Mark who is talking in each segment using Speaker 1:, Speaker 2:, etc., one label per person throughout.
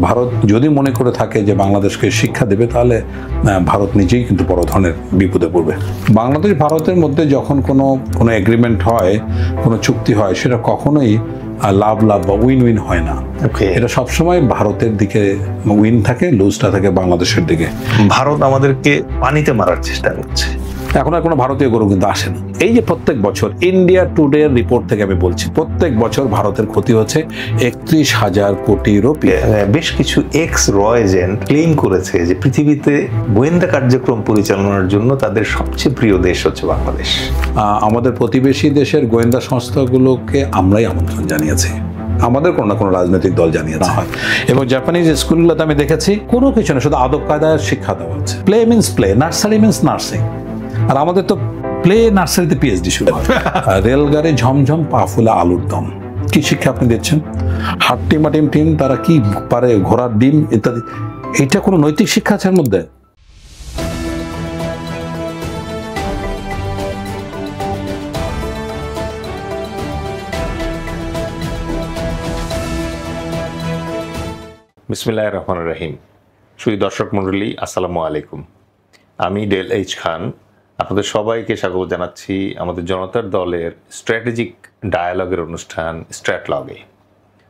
Speaker 1: ভারত যদি মনে করে থাকে যে বাংলাদেশকে শিক্ষা দেবে, তাহলে ভারত নিজেই কিন্তু বড় ধরনের বিপদে পড়বে। বাংলাদেশ ভারতের মধ্যে যখন কোনো এগ্রিমেন্ট হয়, কোনো চুক্তি হয়, সেটা কখনোই লাভ লাভ বা উইন উইন হয় না। এটা সবসময় ভারতের দিকে উইন থাকে, লুজটা থাকে বাংলাদেশের দিকে।
Speaker 2: ভারত আমাদেরকে পানিতে মারার চেষ্টা করছে।
Speaker 1: এখন আর কোনো ভারতীয় গরু কিন্তু আসে না। এই যে প্রত্যেক বছর ইন্ডিয়া টুডে রিপোর্ট থেকে আমি বলছি, প্রত্যেক বছর ভারতের ক্ষতি হচ্ছে 31,000 কোটি রুপি।
Speaker 2: বেশ কিছু এক্স র এজেন্ট ক্লেম করেছে যে পৃথিবীতে গোয়েন্দা কার্যক্রম পরিচালনার জন্য তাদের সবচেয়ে প্রিয় দেশ হচ্ছে বাংলাদেশ।
Speaker 1: আমাদের প্রতিবেশী দেশের গোয়েন্দা সংস্থাগুলোকে আমরাই আমন্ত্রণ জানিয়েছি, আমাদের কোনো না কোনো রাজনৈতিক দল জানিয়েছে। এবং জাপানিজ স্কুলগুলোতে আমি দেখেছি কোনো কিছু না, শুধু আদব কায়দার শিক্ষা দেওয়া হচ্ছে। Play means play, nursery means nursing. আর আমাদের তো প্লে নার্সারিতে পিএইচডি শুরু হয়। রেলগাড়ি ঝমঝম, পা ফুলা আলুর দম, কি শিক্ষা আপনি দিচ্ছেন? হাট্টিমা টিম তারা কি পারে, ঘোড়ার ডিম ইত্যাদি। এটা কোনো নৈতিক শিক্ষা আছে এর মধ্যে?
Speaker 2: বিসমিল্লাহির রহমানির রহিম। সুধী দর্শক মণ্ডলী, আসসালামু আলাইকুম। আমি ডেল এইচ খান আপনাদের সবাইকে স্বাগত জানাচ্ছি আমাদের জনতার দলের স্ট্র্যাটেজিক ডায়ালগের অনুষ্ঠান স্ট্র্যাটলগে।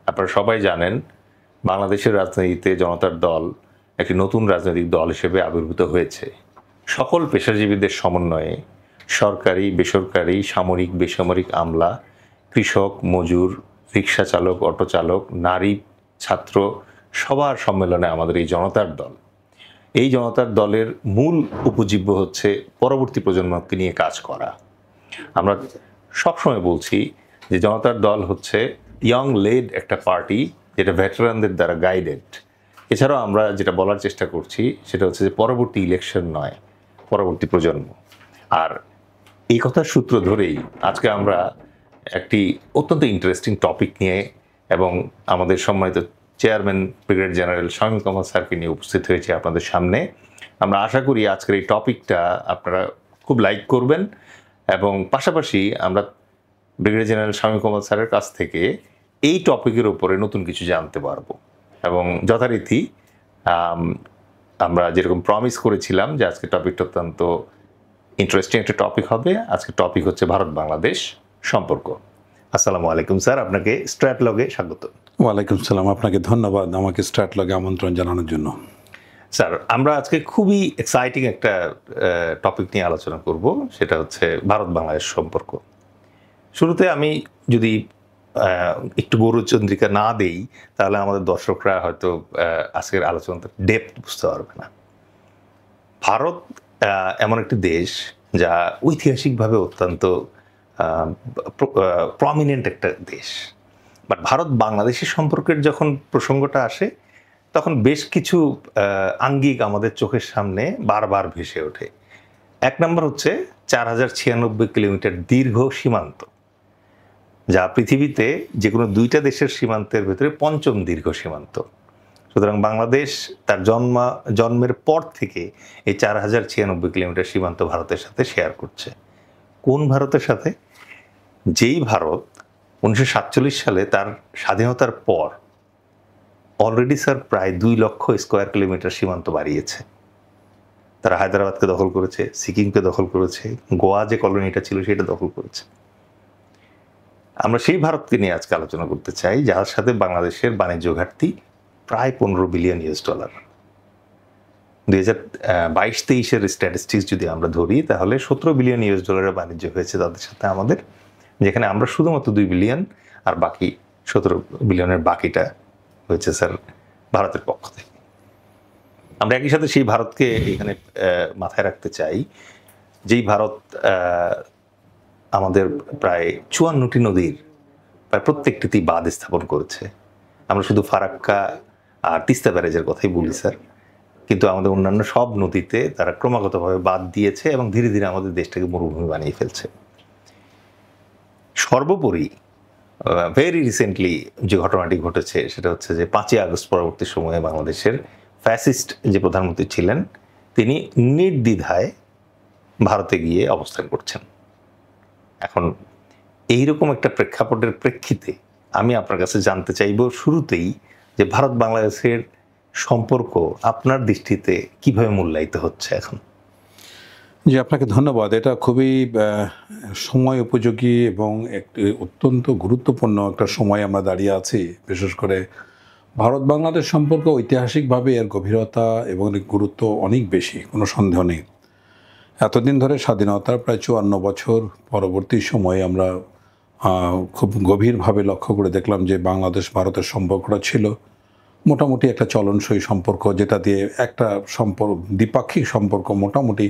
Speaker 2: আপনারা সবাই জানেন বাংলাদেশের রাজনীতিতে জনতার দল একটি নতুন রাজনৈতিক দল হিসেবে আবির্ভূত হয়েছে। সকল পেশাজীবীদের সমন্বয়ে সরকারি, বেসরকারি, সামরিক, বেসামরিক আমলা, কৃষক, মজুর, রিক্সা চালক, অটো চালক, নারী, ছাত্র সবার সম্মেলনে আমাদের এই জনতার দল। এই জনতার দলের মূল উপজীব্য হচ্ছে পরবর্তী প্রজন্মকে নিয়ে কাজ করা। আমরা সবসময় বলছি যে জনতার দল হচ্ছে ইয়ং লেড একটা পার্টি, যেটা ভেটারানদের দ্বারা গাইডেড। এছাড়াও আমরা যেটা বলার চেষ্টা করছি সেটা হচ্ছে যে পরবর্তী ইলেকশন নয়, পরবর্তী প্রজন্ম। আর এই কথার সূত্র ধরেই আজকে আমরা একটি অত্যন্ত ইন্টারেস্টিং টপিক নিয়ে এবং আমাদের সম্মানিত chairman brigadier general Shamim Kamal স্যারকে নিয়ে উপস্থিত হয়েছে আপনাদের সামনে। আমরা আশা করি আজকের এই টপিকটা আপনারা খুব লাইক করবেন এবং পাশাপাশি আমরা ব্রিগেডিয়ার জেনারেল শামীম কামাল স্যারের কাছ থেকে এই টপিকের উপরে নতুন কিছু জানতে পারবো। এবং যথারীতি আমরা যেরকম প্রমিস করেছিলাম যে আজকে টপিকটা অত্যন্ত ইন্টারেস্টিং একটা টপিক হবে। আজকে টপিক হচ্ছে ভারত বাংলাদেশ সম্পর্ক। আসসালামু আলাইকুম স্যার, আপনাকে স্ট্র্যাটলগে স্বাগত।
Speaker 1: ওয়ালাইকুম সালাম, আপনাকে ধন্যবাদ আমাকে স্ট্র্যাটলগে আমন্ত্রণ জানানোর জন্য।
Speaker 2: স্যার, আমরা আজকে খুবই এক্সাইটিং একটা টপিক নিয়ে আলোচনা করব, সেটা হচ্ছে ভারত বাংলাদেশ সম্পর্ক। শুরুতে আমি যদি একটু গৌরচন্দ্রিকা না দেই তাহলে আমাদের দর্শকরা হয়তো আজকের আলোচনাটা ডেপথ বুঝতে পারবে না। ভারত এমন একটি দেশ যা ঐতিহাসিকভাবে অত্যন্ত প্রমিনেন্ট একটা দেশ। বাট ভারত বাংলাদেশের সম্পর্কের যখন প্রসঙ্গটা আসে তখন বেশ কিছু আঙ্গিক আমাদের চোখের সামনে বারবার ভেসে ওঠে। এক নম্বর হচ্ছে 4096 কিলোমিটার দীর্ঘ সীমান্ত, যা পৃথিবীতে যে কোনো দুইটা দেশের সীমান্তের ভেতরে পঞ্চম দীর্ঘ সীমান্ত। সুতরাং বাংলাদেশ তার জন্মের পর থেকে এই 4096 কিলোমিটার সীমান্ত ভারতের সাথে শেয়ার করছে। কোন ভারতের সাথে? যেই ভারত 1947 সালে তার স্বাধীনতার পর অলরেডি স্যার প্রায় 2 লক্ষ স্কোয়ার কিলোমিটার সীমান্ত বাড়িয়েছে। তারা হায়দ্রাবাদকে দখল করেছে, সিকিমকে দখল করেছে, গোয়া যে কলোনিটা ছিল সেটা দখল করেছে। আমরা সেই ভারতকে নিয়ে আজকে আলোচনা করতে চাই, যার সাথে বাংলাদেশের বাণিজ্য ঘাটতি প্রায় $15 বিলিয়ন। 2022-23-এর স্ট্যাটিস্টিক্স যদি আমরা ধরি তাহলে $17 বিলিয়ন বাণিজ্য হয়েছে তাদের সাথে আমাদের, যেখানে আমরা শুধুমাত্র 2 বিলিয়ন আর বাকি 17 বিলিয়নের বাকিটা হয়েছে স্যার ভারতের পক্ষ থেকে। আমরা একই সাথে সেই ভারতকে এখানে মাথায় রাখতে চাই, যেই ভারত আমাদের প্রায় 54টি নদীর প্রায় প্রত্যেকটিতেই বাঁধ স্থাপন করেছে। আমরা শুধু ফারাক্কা আর তিস্তা ব্যারেজের কথাই বলি স্যার, কিন্তু আমাদের অন্যান্য সব নদীতে তারা ক্রমাগতভাবে বাঁধ দিয়েছে এবং ধীরে ধীরে আমাদের দেশটাকে মরুভূমি বানিয়ে ফেলছে। সর্বোপরি ভেরি রিসেন্টলি যে ঘটনাটি ঘটেছে সেটা হচ্ছে যে 5ই আগস্ট পরবর্তী সময়ে বাংলাদেশের ফ্যাসিস্ট যে প্রধানমন্ত্রী ছিলেন তিনি নির্দ্বিধায় ভারতে গিয়ে অবস্থান করছেন। এখন এইরকম একটা প্রেক্ষাপটের প্রেক্ষিতে আমি আপনার কাছে জানতে চাইব শুরুতেই যে ভারত বাংলাদেশের সম্পর্ক আপনার দৃষ্টিতে কিভাবে মূল্যায়িত হচ্ছে এখন?
Speaker 1: জি, আপনাকে ধন্যবাদ। এটা খুবই সময় উপযোগী এবং একটি অত্যন্ত গুরুত্বপূর্ণ একটা সময় আমরা দাঁড়িয়ে আছি। বিশেষ করে ভারত বাংলাদেশ সম্পর্ক ঐতিহাসিকভাবে এর গভীরতা এবং এর গুরুত্ব অনেক বেশি, কোনো সন্দেহ নেই। এতদিন ধরে স্বাধীনতার প্রায় ৫৪ বছর পরবর্তী সময়ে আমরা খুব গভীরভাবে লক্ষ্য করে দেখলাম যে বাংলাদেশ ভারতের সম্পর্কটা ছিল মোটামুটি একটা চলনসই সম্পর্ক, যেটা দিয়ে একটা দ্বিপাক্ষিক সম্পর্ক মোটামুটি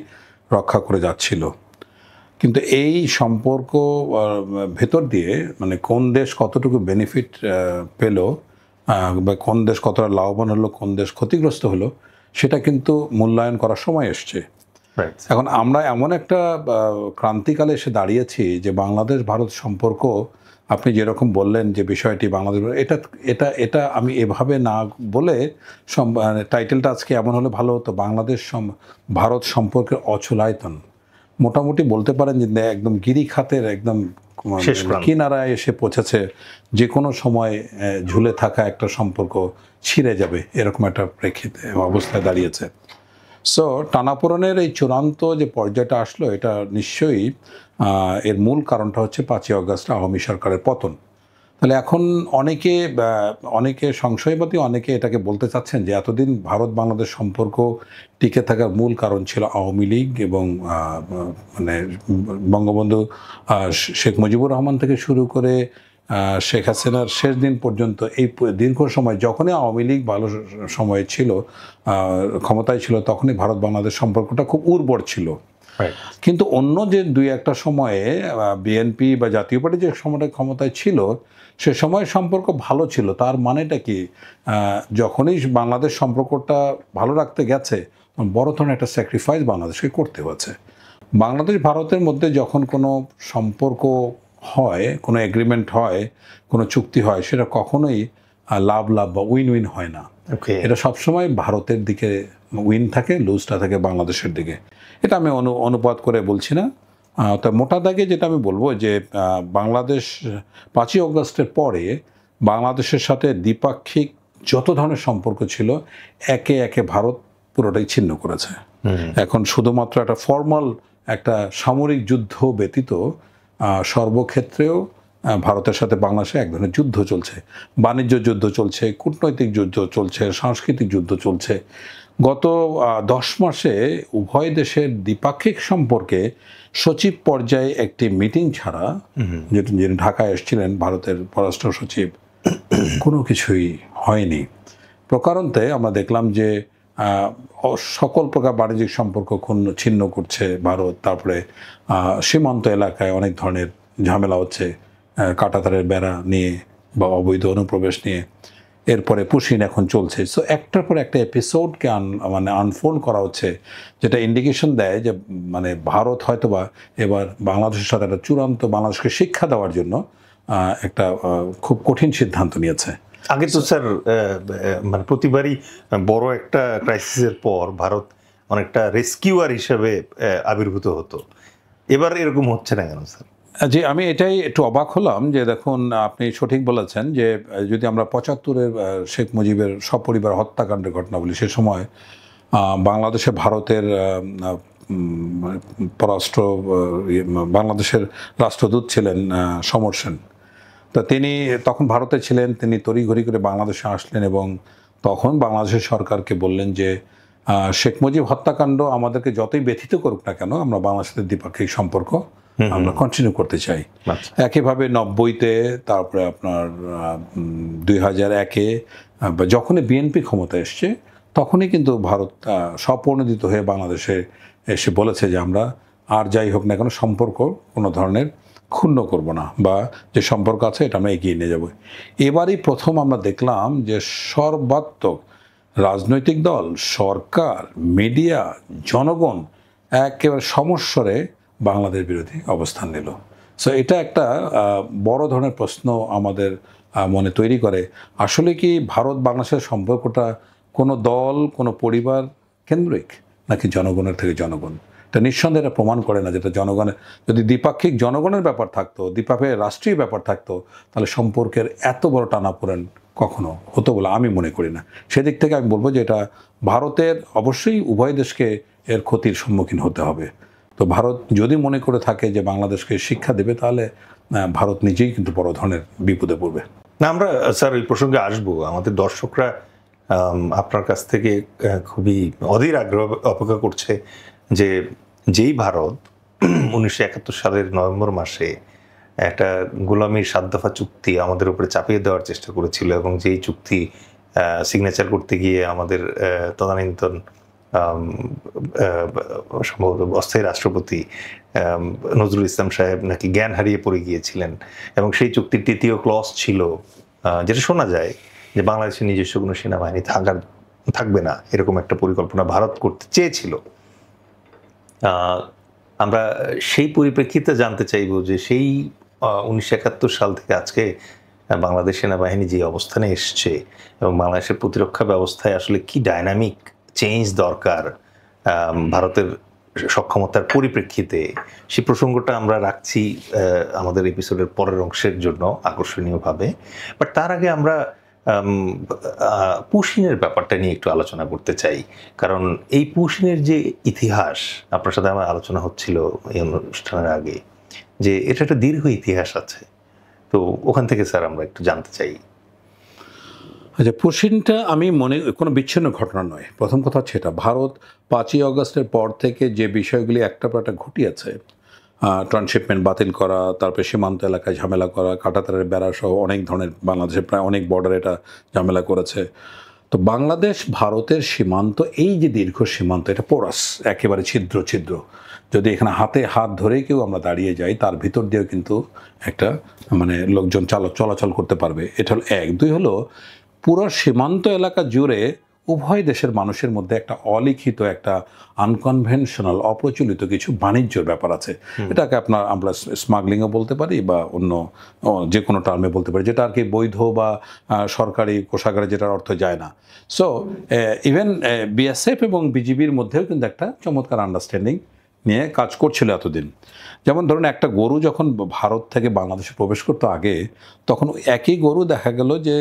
Speaker 1: রক্ষা করে যাচ্ছিল। কিন্তু এই সম্পর্ক ভেতর দিয়ে মানে কোন দেশ কতটুকু বেনিফিট পেল বা কোন দেশ কতটা লাভবান হলো, কোন দেশ ক্ষতিগ্রস্ত হলো, সেটা কিন্তু মূল্যায়ন করার সময় এসছে। এখন আমরা এমন একটা ক্রান্তিকালে এসে দাঁড়িয়েছি যে বাংলাদেশ ভারত সম্পর্ক, আপনি যেরকম বললেন যে বিষয়টি বাংলাদেশ, এটা এটা এটা আমি এভাবে না বলে টাইটেলটা আজকে এমন হলে ভালো হতো, বাংলাদেশ ভারত সম্পর্কের অচলায়তন। মোটামুটি বলতে পারেন যে একদম গিরিখাতের একদম কিনারায় এসে পৌঁছেছে, যে কোনো সময় ঝুলে থাকা একটা সম্পর্ক ছিঁড়ে যাবে, এরকম একটা প্রেক্ষিতে অবস্থায় দাঁড়িয়েছে। সো টানাপোড়েনের এই চূড়ান্ত যে পর্যায়টা আসলো, এটা নিশ্চয়ই এর মূল কারণটা হচ্ছে ৫ই আগস্ট আওয়ামী সরকারের পতন। তাহলে এখন অনেকে সংশয়বাদী, অনেকে এটাকে বলতে চাচ্ছেন যে এতদিন ভারত বাংলাদেশ সম্পর্ক টিকে থাকার মূল কারণ ছিল আওয়ামী লীগ এবং মানে বঙ্গবন্ধু শেখ মুজিবুর রহমান থেকে শুরু করে শেখ হাসিনার শেষ দিন পর্যন্ত এই দীর্ঘ সময় যখনই আওয়ামী লীগ ভালো সময় ছিল, ক্ষমতায় ছিল, তখনই ভারত বাংলাদেশ সম্পর্কটা খুব উর্বর ছিল। কিন্তু অন্য যে দুই একটা সময়ে বিএনপি বা জাতীয় পার্টি যে সময়টা ক্ষমতায় ছিল, সে সময় সম্পর্ক ভালো ছিল। তার মানেটা কি, যখনই বাংলাদেশ সম্পর্কটা ভালো রাখতে গেছে, বড় ধরনের একটা স্যাক্রিফাইস বাংলাদেশকে করতে হয়েছে। বাংলাদেশ ভারতের মধ্যে যখন কোনো সম্পর্ক হয়, কোনো এগ্রিমেন্ট হয়, কোনো চুক্তি হয়, সেটা কখনোই লাভ বা উইন উইন হয় না। এটা সবসময় ভারতের দিকে উইন থাকে, লুজটা থাকে বাংলাদেশের দিকে। এটা আমি অনুবাদ করে বলছি না। তা মোটা দাগে যেটা আমি বলবো যে বাংলাদেশ ৫ই আগস্টের পরে বাংলাদেশের সাথে দ্বিপাক্ষিক যত ধরনের সম্পর্ক ছিল, একে একে ভারত পুরোটাই ছিন্ন করেছে। এখন শুধুমাত্র একটা ফর্মাল একটা সামরিক যুদ্ধ ব্যতীত সর্বক্ষেত্রেও ভারতের সাথে বাংলাদেশে এক ধরনের যুদ্ধ চলছে, বাণিজ্য যুদ্ধ চলছে, কূটনৈতিক যুদ্ধ চলছে, সাংস্কৃতিক যুদ্ধ চলছে। গত ১০ মাসে উভয় দেশের দ্বিপাক্ষিক সম্পর্কে সচিব পর্যায়ে একটি মিটিং ছাড়া, যিনি ঢাকায় এসেছিলেন ভারতের পররাষ্ট্র সচিব, কোনো কিছুই হয়নি। প্রকারান্তে আমরা দেখলাম যে সকল প্রকার বাণিজ্যিক সম্পর্ক ছিন্ন করছে ভারত। তারপরে সীমান্ত এলাকায় অনেক ধরনের ঝামেলা হচ্ছে, কাঁটাতারের বেড়া নিয়ে বা অবৈধ অনুপ্রবেশ নিয়ে। এরপরে পুশিন এখন চলছে। সো একটার পর একটা এপিসোডকে আনফোল্ড করা হচ্ছে, যেটা ইন্ডিকেশন দেয় যে মানে ভারত হয়তোবা এবার বাংলাদেশের সাথে একটা চূড়ান্ত বাংলাদেশকে শিক্ষা দেওয়ার জন্য একটা খুব কঠিন সিদ্ধান্ত নিয়েছে।
Speaker 2: আগে তো স্যার মানে প্রতিবারই বড় একটা ক্রাইসিসের পর ভারত অনেকটা রেস্কিউয়ার হিসেবে আবির্ভূত হতো, এবার এরকম হচ্ছে না কেন স্যার?
Speaker 1: জি, আমি এটাই একটু অবাক হলাম যে দেখুন, আপনি সঠিক বলেছেন যে যদি আমরা ৭৫-এর শেখ মুজিবের সপরিবার হত্যাকাণ্ডের ঘটনা বলি, সে সময় বাংলাদেশে ভারতের বাংলাদেশের রাষ্ট্রদূত ছিলেন সমর সেন। তা তিনি তখন ভারতে ছিলেন, তিনি তড়িঘড়ি করে বাংলাদেশে আসলেন এবং তখন বাংলাদেশের সরকারকে বললেন যে শেখ মুজিব হত্যাকাণ্ড আমাদেরকে যতই ব্যথিত করুক না কেন, আমরা বাংলাদেশের দ্বিপাক্ষিক সম্পর্ক আমরা কন্টিনিউ করতে চাই। একইভাবে ৯০-তে, তারপরে আপনার ২০০১-এ যখনই বিএনপি ক্ষমতা এসছে, তখনই কিন্তু ভারত স্বপ্রণোদিত হয়ে বাংলাদেশে এসে বলেছে যে আমরা আর যাই হোক না কেন সম্পর্ক কোনো ধরনের ক্ষুণ্ণ করব না, বা যে সম্পর্ক আছে এটা আমরা এগিয়ে নিয়ে যাব। এবারই প্রথম আমরা দেখলাম যে সর্বাত্মক রাজনৈতিক দল, সরকার, মিডিয়া, জনগণ একেবারে সমস্বরে বাংলাদেশ বিরোধী অবস্থান নিল। সো এটা একটা বড় ধরনের প্রশ্ন আমাদের মনে তৈরি করে, আসলে কি ভারত বাংলাদেশের সম্পর্কটা কোনো দল, কোনো পরিবার কেন্দ্রিক, নাকি জনগণের থেকে জনগণ? এটা নিঃসন্দেহে এটা প্রমাণ করে না যেটা জনগণের, যদি দ্বিপাক্ষিক জনগণের ব্যাপার থাকতো, দ্বিপাক্ষিক রাষ্ট্রীয় ব্যাপার থাকতো, তাহলে সম্পর্কের এত বড় টানাপোড়েন কখনো হতো বলে আমি মনে করি না। সেদিক থেকে আমি বলবো যে এটা ভারতের অবশ্যই উভয় দেশকে এর ক্ষতির সম্মুখীন হতে হবে। তো ভারত যদি মনে করে থাকে যে বাংলাদেশকে শিক্ষা দেবে, তাহলে ভারত নিজেই কিন্তু বড় ধরনের বিপদে পড়বে।
Speaker 2: না, আমরা স্যার এই প্রসঙ্গে আসবো। আমাদের দর্শকরা আপনার কাছ থেকে খুবই অধীর আগ্রহ অপেক্ষা করছে যে যেই ভারত 1971 সালের নভেম্বর মাসে একটা গোলামীর 7 দফা চুক্তি আমাদের উপরে চাপিয়ে দেওয়ার চেষ্টা করেছিল, এবং যেই চুক্তি সিগনেচার করতে গিয়ে আমাদের তদানীন্তন সম্ভবত অস্থায়ী রাষ্ট্রপতি নজরুল ইসলাম সাহেব নাকি জ্ঞান হারিয়ে পড়ে গিয়েছিলেন, এবং সেই চুক্তির তৃতীয় ক্লজ ছিল যেটা শোনা যায় যে বাংলাদেশের নিজস্ব কোনো সেনাবাহিনী থাকবে না, এরকম একটা পরিকল্পনা ভারত করতে চেয়েছিল। আমরা সেই পরিপ্রেক্ষিতে জানতে চাইব যে সেই 1971 সাল থেকে আজকে বাংলাদেশ সেনাবাহিনী যে অবস্থানে এসছে এবং বাংলাদেশের প্রতিরক্ষা ব্যবস্থায় আসলে কি ডাইনামিক চেঞ্জ দরকার ভারতের সক্ষমতার পরিপ্রেক্ষিতে, সেই প্রসঙ্গটা আমরা রাখছি আমাদের এপিসোডের পরের অংশের জন্য আকর্ষণীয়ভাবে। বাট তার আগে আমরা পুশিনের ব্যাপারটা নিয়ে একটু আলোচনা করতে চাই, কারণ এই পুশিনের যে ইতিহাস আপনার সাথে আমার আলোচনা হচ্ছিল এই অনুষ্ঠানের আগে, যে এটা একটা দীর্ঘ ইতিহাস আছে। তো ওখান থেকে স্যার আমরা একটু জানতে চাই।
Speaker 1: আচ্ছা, পুশিনটা আমি মনে কোনো বিচ্ছিন্ন ঘটনা নয়। প্রথম কথা হচ্ছে এটা ভারত 5ই অগস্টের পর থেকে যে বিষয়গুলি একটা পর একটা ঘটিয়েছে, ট্রান্সশিপমেন্ট বাতিল করা, তারপরে সীমান্ত এলাকায় ঝামেলা করা, কাঁটাতারের বেড়া সহ অনেক ধরনের বাংলাদেশের প্রায় অনেক বর্ডার এটা ঝামেলা করেছে। তো বাংলাদেশ ভারতের সীমান্ত, এই যে দীর্ঘ সীমান্ত, এটা পোরাস, একেবারে ছিদ্র ছিদ্র। যদি এখানে হাতে হাত ধরেই কেউ আমরা দাঁড়িয়ে যাই, তার ভিতর দিয়েও কিন্তু একটা মানে লোকজন চলাচল করতে পারবে। এটা হলো এক। দুই হলো পুরো সীমান্ত এলাকা জুড়ে উভয় দেশের মানুষের মধ্যে একটা অলিখিত, একটা আনকনভেনশনাল, অপ্রচলিত কিছু বাণিজ্যের ব্যাপার আছে। এটাকে আমরা স্মাগলিংও বলতে পারি বা অন্য যে কোনো টার্মে বলতে পারি, যেটা আর কি বৈধ বা সরকারি কোষাগারে যেটার অর্থ যায় না। সো ইভেন বিএসএফ এবং বিজিবির মধ্যেও কিন্তু একটা চমৎকার আন্ডারস্ট্যান্ডিং নিয়ে কাজ করছিল এতদিন। যেমন ধরুন, একটা গরু যখন ভারত থেকে বাংলাদেশে প্রবেশ করতো আগে, তখন একই গরু দেখা গেল যে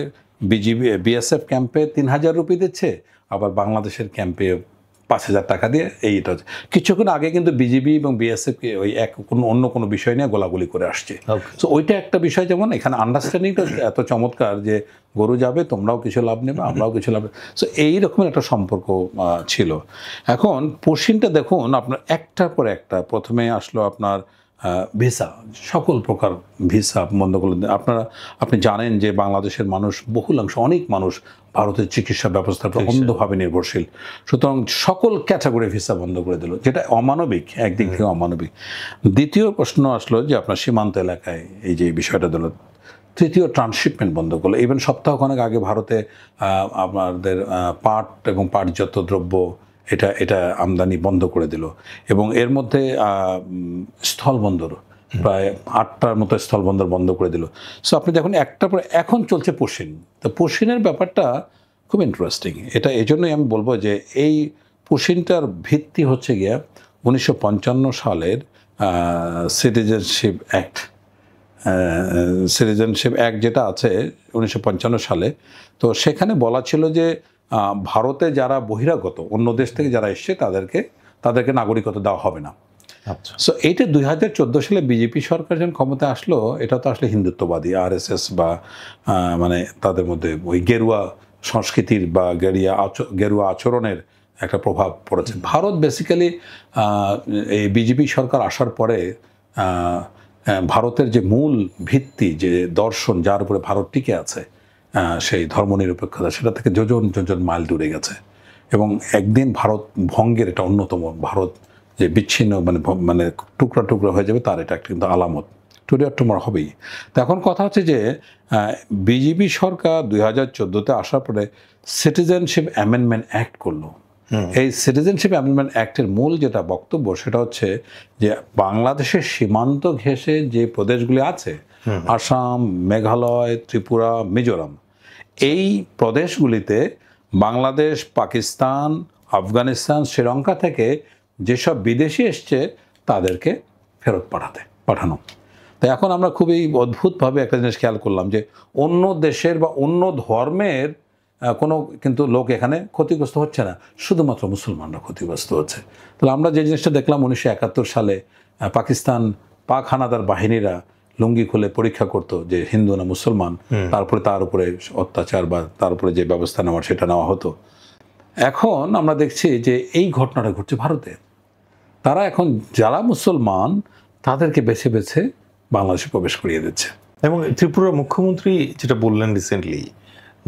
Speaker 1: বিএসএফ ক্যাম্পে 3000 রুপি দিচ্ছে, আবার বাংলাদেশের ক্যাম্পে 5000 টাকা দিয়ে এইটা। কিছুক্ষণ আগে কিন্তু বিজিবি এবং বিএসএফকে ওই অন্য কোনো বিষয় নিয়ে গোলাগুলি করে আসছে। সো ওইটা একটা বিষয়। যেমন এখানে আন্ডারস্ট্যান্ডিংটা এত চমৎকার যে গরু যাবে, তোমরাও কিছু লাভ নেবে, আমরাও কিছু লাভ। সো এই রকমের একটা সম্পর্ক ছিল। এখন পশ্চিমটা দেখুন, আপনার একটার পর একটা, প্রথমে আসলো আপনার ভিসা, সকল প্রকার ভিসা বন্ধ করে। আপনি জানেন যে বাংলাদেশের মানুষ বহুলাংশ, অনেক মানুষ ভারতের চিকিৎসা ব্যবস্থার উপর অন্ধভাবে নির্ভরশীল। সুতরাং সকল ক্যাটাগরি ভিসা বন্ধ করে দিল, যেটা অমানবিক, একদিক থেকে অমানবিক। দ্বিতীয় প্রশ্ন আসলো যে আপনার সীমান্ত এলাকায় এই যে বিষয়টা দিল। তৃতীয়, ট্রান্সশিপমেন্ট বন্ধ করলো। ইভেন সপ্তাহখানেক আগে ভারতে আমাদের পাট এবং পাটজাত দ্রব্য এটা আমদানি বন্ধ করে দিল, এবং এর মধ্যে স্থলবন্দর প্রায় 8টার মতো স্থলবন্দর বন্ধ করে দিল। সো আপনি দেখুন, একটা পর এখন চলছে পুশিন। তো পুশিনের ব্যাপারটা খুব ইন্টারেস্টিং। এটা এই জন্যই আমি বলবো যে এই পুশিনটার ভিত্তি হচ্ছে গিয়া 1955 সালের সিটিজেনশিপ অ্যাক্ট যেটা আছে 1955 সালে। তো সেখানে বলা ছিল যে ভারতে যারা বহিরাগত, অন্য দেশ থেকে যারা এসছে, তাদেরকে নাগরিকত্ব দেওয়া হবে না। আচ্ছা। সো এইটা 2014 সালে বিজেপি সরকার যখন ক্ষমতা আসলো, এটা তো আসলে হিন্দুত্ববাদী, আরএসএস বা মানে তাদের মধ্যে ওই গেরুয়া সংস্কৃতির বা গেরুয়া আচরণের একটা প্রভাব পড়েছে। ভারত বেসিক্যালি এই বিজেপি সরকার আসার পরে ভারতের যে মূল ভিত্তি, যে দর্শন, যার উপরে ভারত টিকে আছে, সেই ধর্মনিরপেক্ষতা, সেটা থেকে যোজন যোজন মাইল দূরে গেছে। এবং একদিন ভারত ভঙ্গের এটা অন্যতম, ভারত যে বিচ্ছিন্ন মানে টুকরা টুকরা হয়ে যাবে, তার এটা একটা কিন্তু আলামত। টুডে আর টুমরো হবেই। তো এখন কথা হচ্ছে যে বিজেপি সরকার 2014-তে আসার পরে সিটিজেনশিপ অ্যামেন্ডমেন্ট অ্যাক্ট করলো। এই সিটিজেনশিপ অ্যামেন্ডমেন্ট অ্যাক্টের মূল যেটা বক্তব্য, সেটা হচ্ছে যে বাংলাদেশের সীমান্ত ঘেঁষে যে প্রদেশগুলি আছে, আসাম, মেঘালয়, ত্রিপুরা, মিজোরাম, এই প্রদেশগুলিতে বাংলাদেশ, পাকিস্তান, আফগানিস্তান, শ্রীলঙ্কা থেকে যেসব বিদেশি এসছে তাদেরকে ফেরত পাঠানো। তো এখন আমরা খুবই অদ্ভুতভাবে একটা জিনিস খেয়াল করলাম যে অন্য দেশের বা অন্য ধর্মের কোনো কিন্তু লোক এখানে ক্ষতিগ্রস্ত হচ্ছে না, শুধুমাত্র মুসলমানরা ক্ষতিগ্রস্ত হচ্ছে। তাহলে আমরা যে জিনিসটা দেখলাম 1971 সালে পাকিস্তান পাক হানাদার বাহিনীরা লুঙ্গি খুলে পরীক্ষা করতো যে হিন্দু না মুসলমান, তারপরে তার উপরে অত্যাচার বা তার উপরে যে ব্যবস্থা নেওয়ার সেটা নেওয়া হতো। এখন আমরা দেখছি যে এই ঘটনাটা ঘটছে ভারতে। তারা এখন যারা মুসলমান তাদেরকে বেছে বেছে বাংলাদেশে প্রবেশ করিয়ে দিচ্ছে।
Speaker 2: এবং ত্রিপুরার মুখ্যমন্ত্রী যেটা বললেন রিসেন্টলি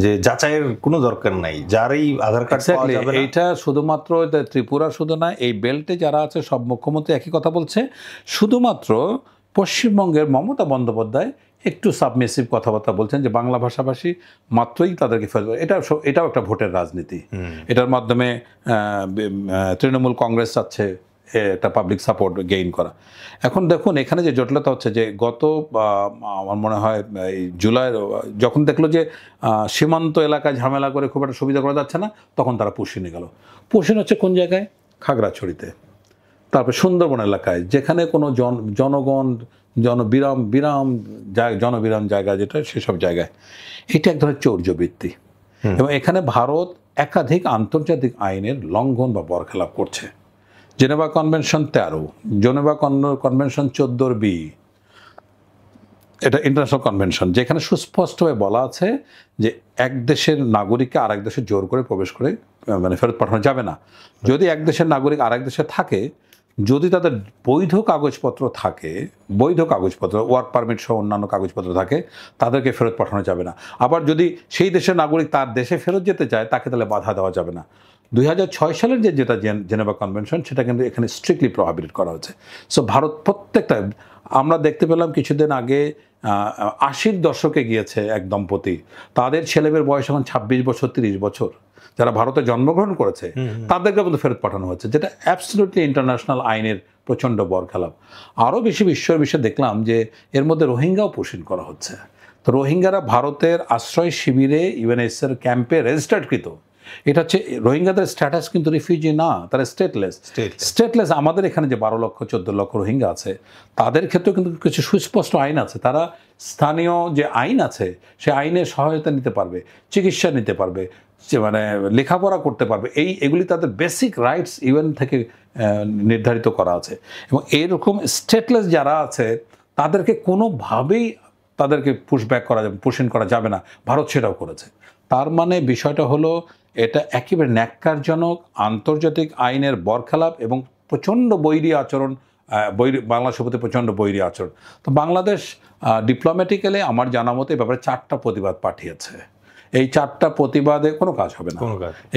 Speaker 2: যে যাচাইয়ের কোনো দরকার নাই, যারই আধার কার্ড পাওয়া যাবে না।
Speaker 1: এইটা শুধুমাত্র ত্রিপুরা শুধু না, এই বেল্টে যারা আছে সব মুখ্যমন্ত্রী একই কথা বলছে। শুধুমাত্র পশ্চিমবঙ্গের মমতা বন্দ্যোপাধ্যায় একটু সাবমিসিভ কথাবার্তা বলছেন যে বাংলা ভাষাভাষী মাত্রই তাদেরকে ফেলবে। এটাও একটা ভোটের রাজনীতি। এটার মাধ্যমে তৃণমূল কংগ্রেস চাচ্ছে একটা পাবলিক সাপোর্ট গেইন করা। এখন দেখুন এখানে যে জটিলতা হচ্ছে যে গত আমার মনে হয় এই জুলাইয়ের যখন দেখলো যে সীমান্ত এলাকায় ঝামেলা করে খুব একটা সুবিধা করা যাচ্ছে না, তখন তারা পুশিনে গেল। পুশিন হচ্ছে কোন জায়গায়? খাগড়াছড়িতে, তারপরে সুন্দরবন এলাকায়, যেখানে কোনো জনগণ জনবিরাম জায়গা যেটা, সেসব জায়গায়। এটা এক ধরনের চৌর্যবৃত্তি। এবং এখানে ভারত একাধিক আন্তর্জাতিক আইনের লঙ্ঘন বা বরখেলাপ করছে। Geneva convention 13, Geneva convention 14B, এটা ইন্টারন্যাশনাল কনভেনশন, যেখানে সুস্পষ্টভাবে বলা আছে যে এক দেশের নাগরিককে আরেক দেশে জোর করে প্রবেশ করে মানে ফেরত পাঠানো যাবে না। যদি এক দেশের নাগরিক আরেক দেশে থাকে, যদি তাদের বৈধ কাগজপত্র থাকে, ওয়ার্ক পারমিট সহ অন্যান্য কাগজপত্র থাকে, তাদেরকে ফেরত পাঠানো যাবে না। আবার যদি সেই দেশের নাগরিক তার দেশে ফেরত যেতে চায়, তাকে তাহলে বাধা দেওয়া যাবে না। 2006 সালের যেটা জেনেভা কনভেনশন, সেটা কিন্তু এখানে স্ট্রিক্টলি প্রহিবিটেড করা হচ্ছে। সো ভারত প্রত্যেকটা, আমরা দেখতে পেলাম কিছুদিন আগে 80-র দশকে গিয়েছে এক দম্পতি, তাদের ছেলেমেয়ের বয়স এখন 26 বছর 30 বছর, যারা ভারতে জন্মগ্রহণ করেছে, তাদেরকে কিন্তু ফেরত পাঠানো হচ্ছে, যেটা অ্যাবসলিউটলি ইন্টারন্যাশনাল আইনের প্রচণ্ড বরখেলাপ। আরও বেশি বিশ্বের বিষয়ে দেখলাম যে এর মধ্যে রোহিঙ্গাও পোষণ করা হচ্ছে। তো রোহিঙ্গারা ভারতের আশ্রয় শিবিরে ইউএনএইচসিআর ক্যাম্পে রেজিস্টার্ডকৃত। এটা হচ্ছে রোহিঙ্গাদের স্ট্যাটাস কিন্তু রিফিউজি না, তারা স্টেটলেস। আমাদের এখানে যে 12 লক্ষ 14 লক্ষ রোহিঙ্গা আছে, তাদের ক্ষেত্রেও কিন্তু কিছু সুস্পষ্ট আইন আছে। তারা স্থানীয় যে আইন আছে, সে আইনের সহায়তা নিতে পারবে, চিকিৎসা নিতে পারবে, মানে লেখাপড়া করতে পারবে। এগুলি তাদের বেসিক রাইটস ইউএন থেকে নির্ধারিত করা আছে। এবং এইরকম স্টেটলেস যারা আছে, তাদেরকে কোনোভাবেই তাদেরকে পুশিং করা যাবে না। ভারত সেটাও করেছে। তার মানে বিষয়টা হলো, এটা একেবারে ন্যাক্কারজনক আন্তর্জাতিক আইনের বরখেলাপ এবং প্রচণ্ড বৈরী আচরণ, বাংলাদেশের প্রতি প্রচণ্ড বৈরী আচরণ। তো বাংলাদেশ ডিপ্লোম্যাটিক্যালি আমার জানা মতে ব্যাপারে 4টা প্রতিবাদ পাঠিয়েছে। এই 4টা প্রতিবাদে কোনো কাজ হবে না।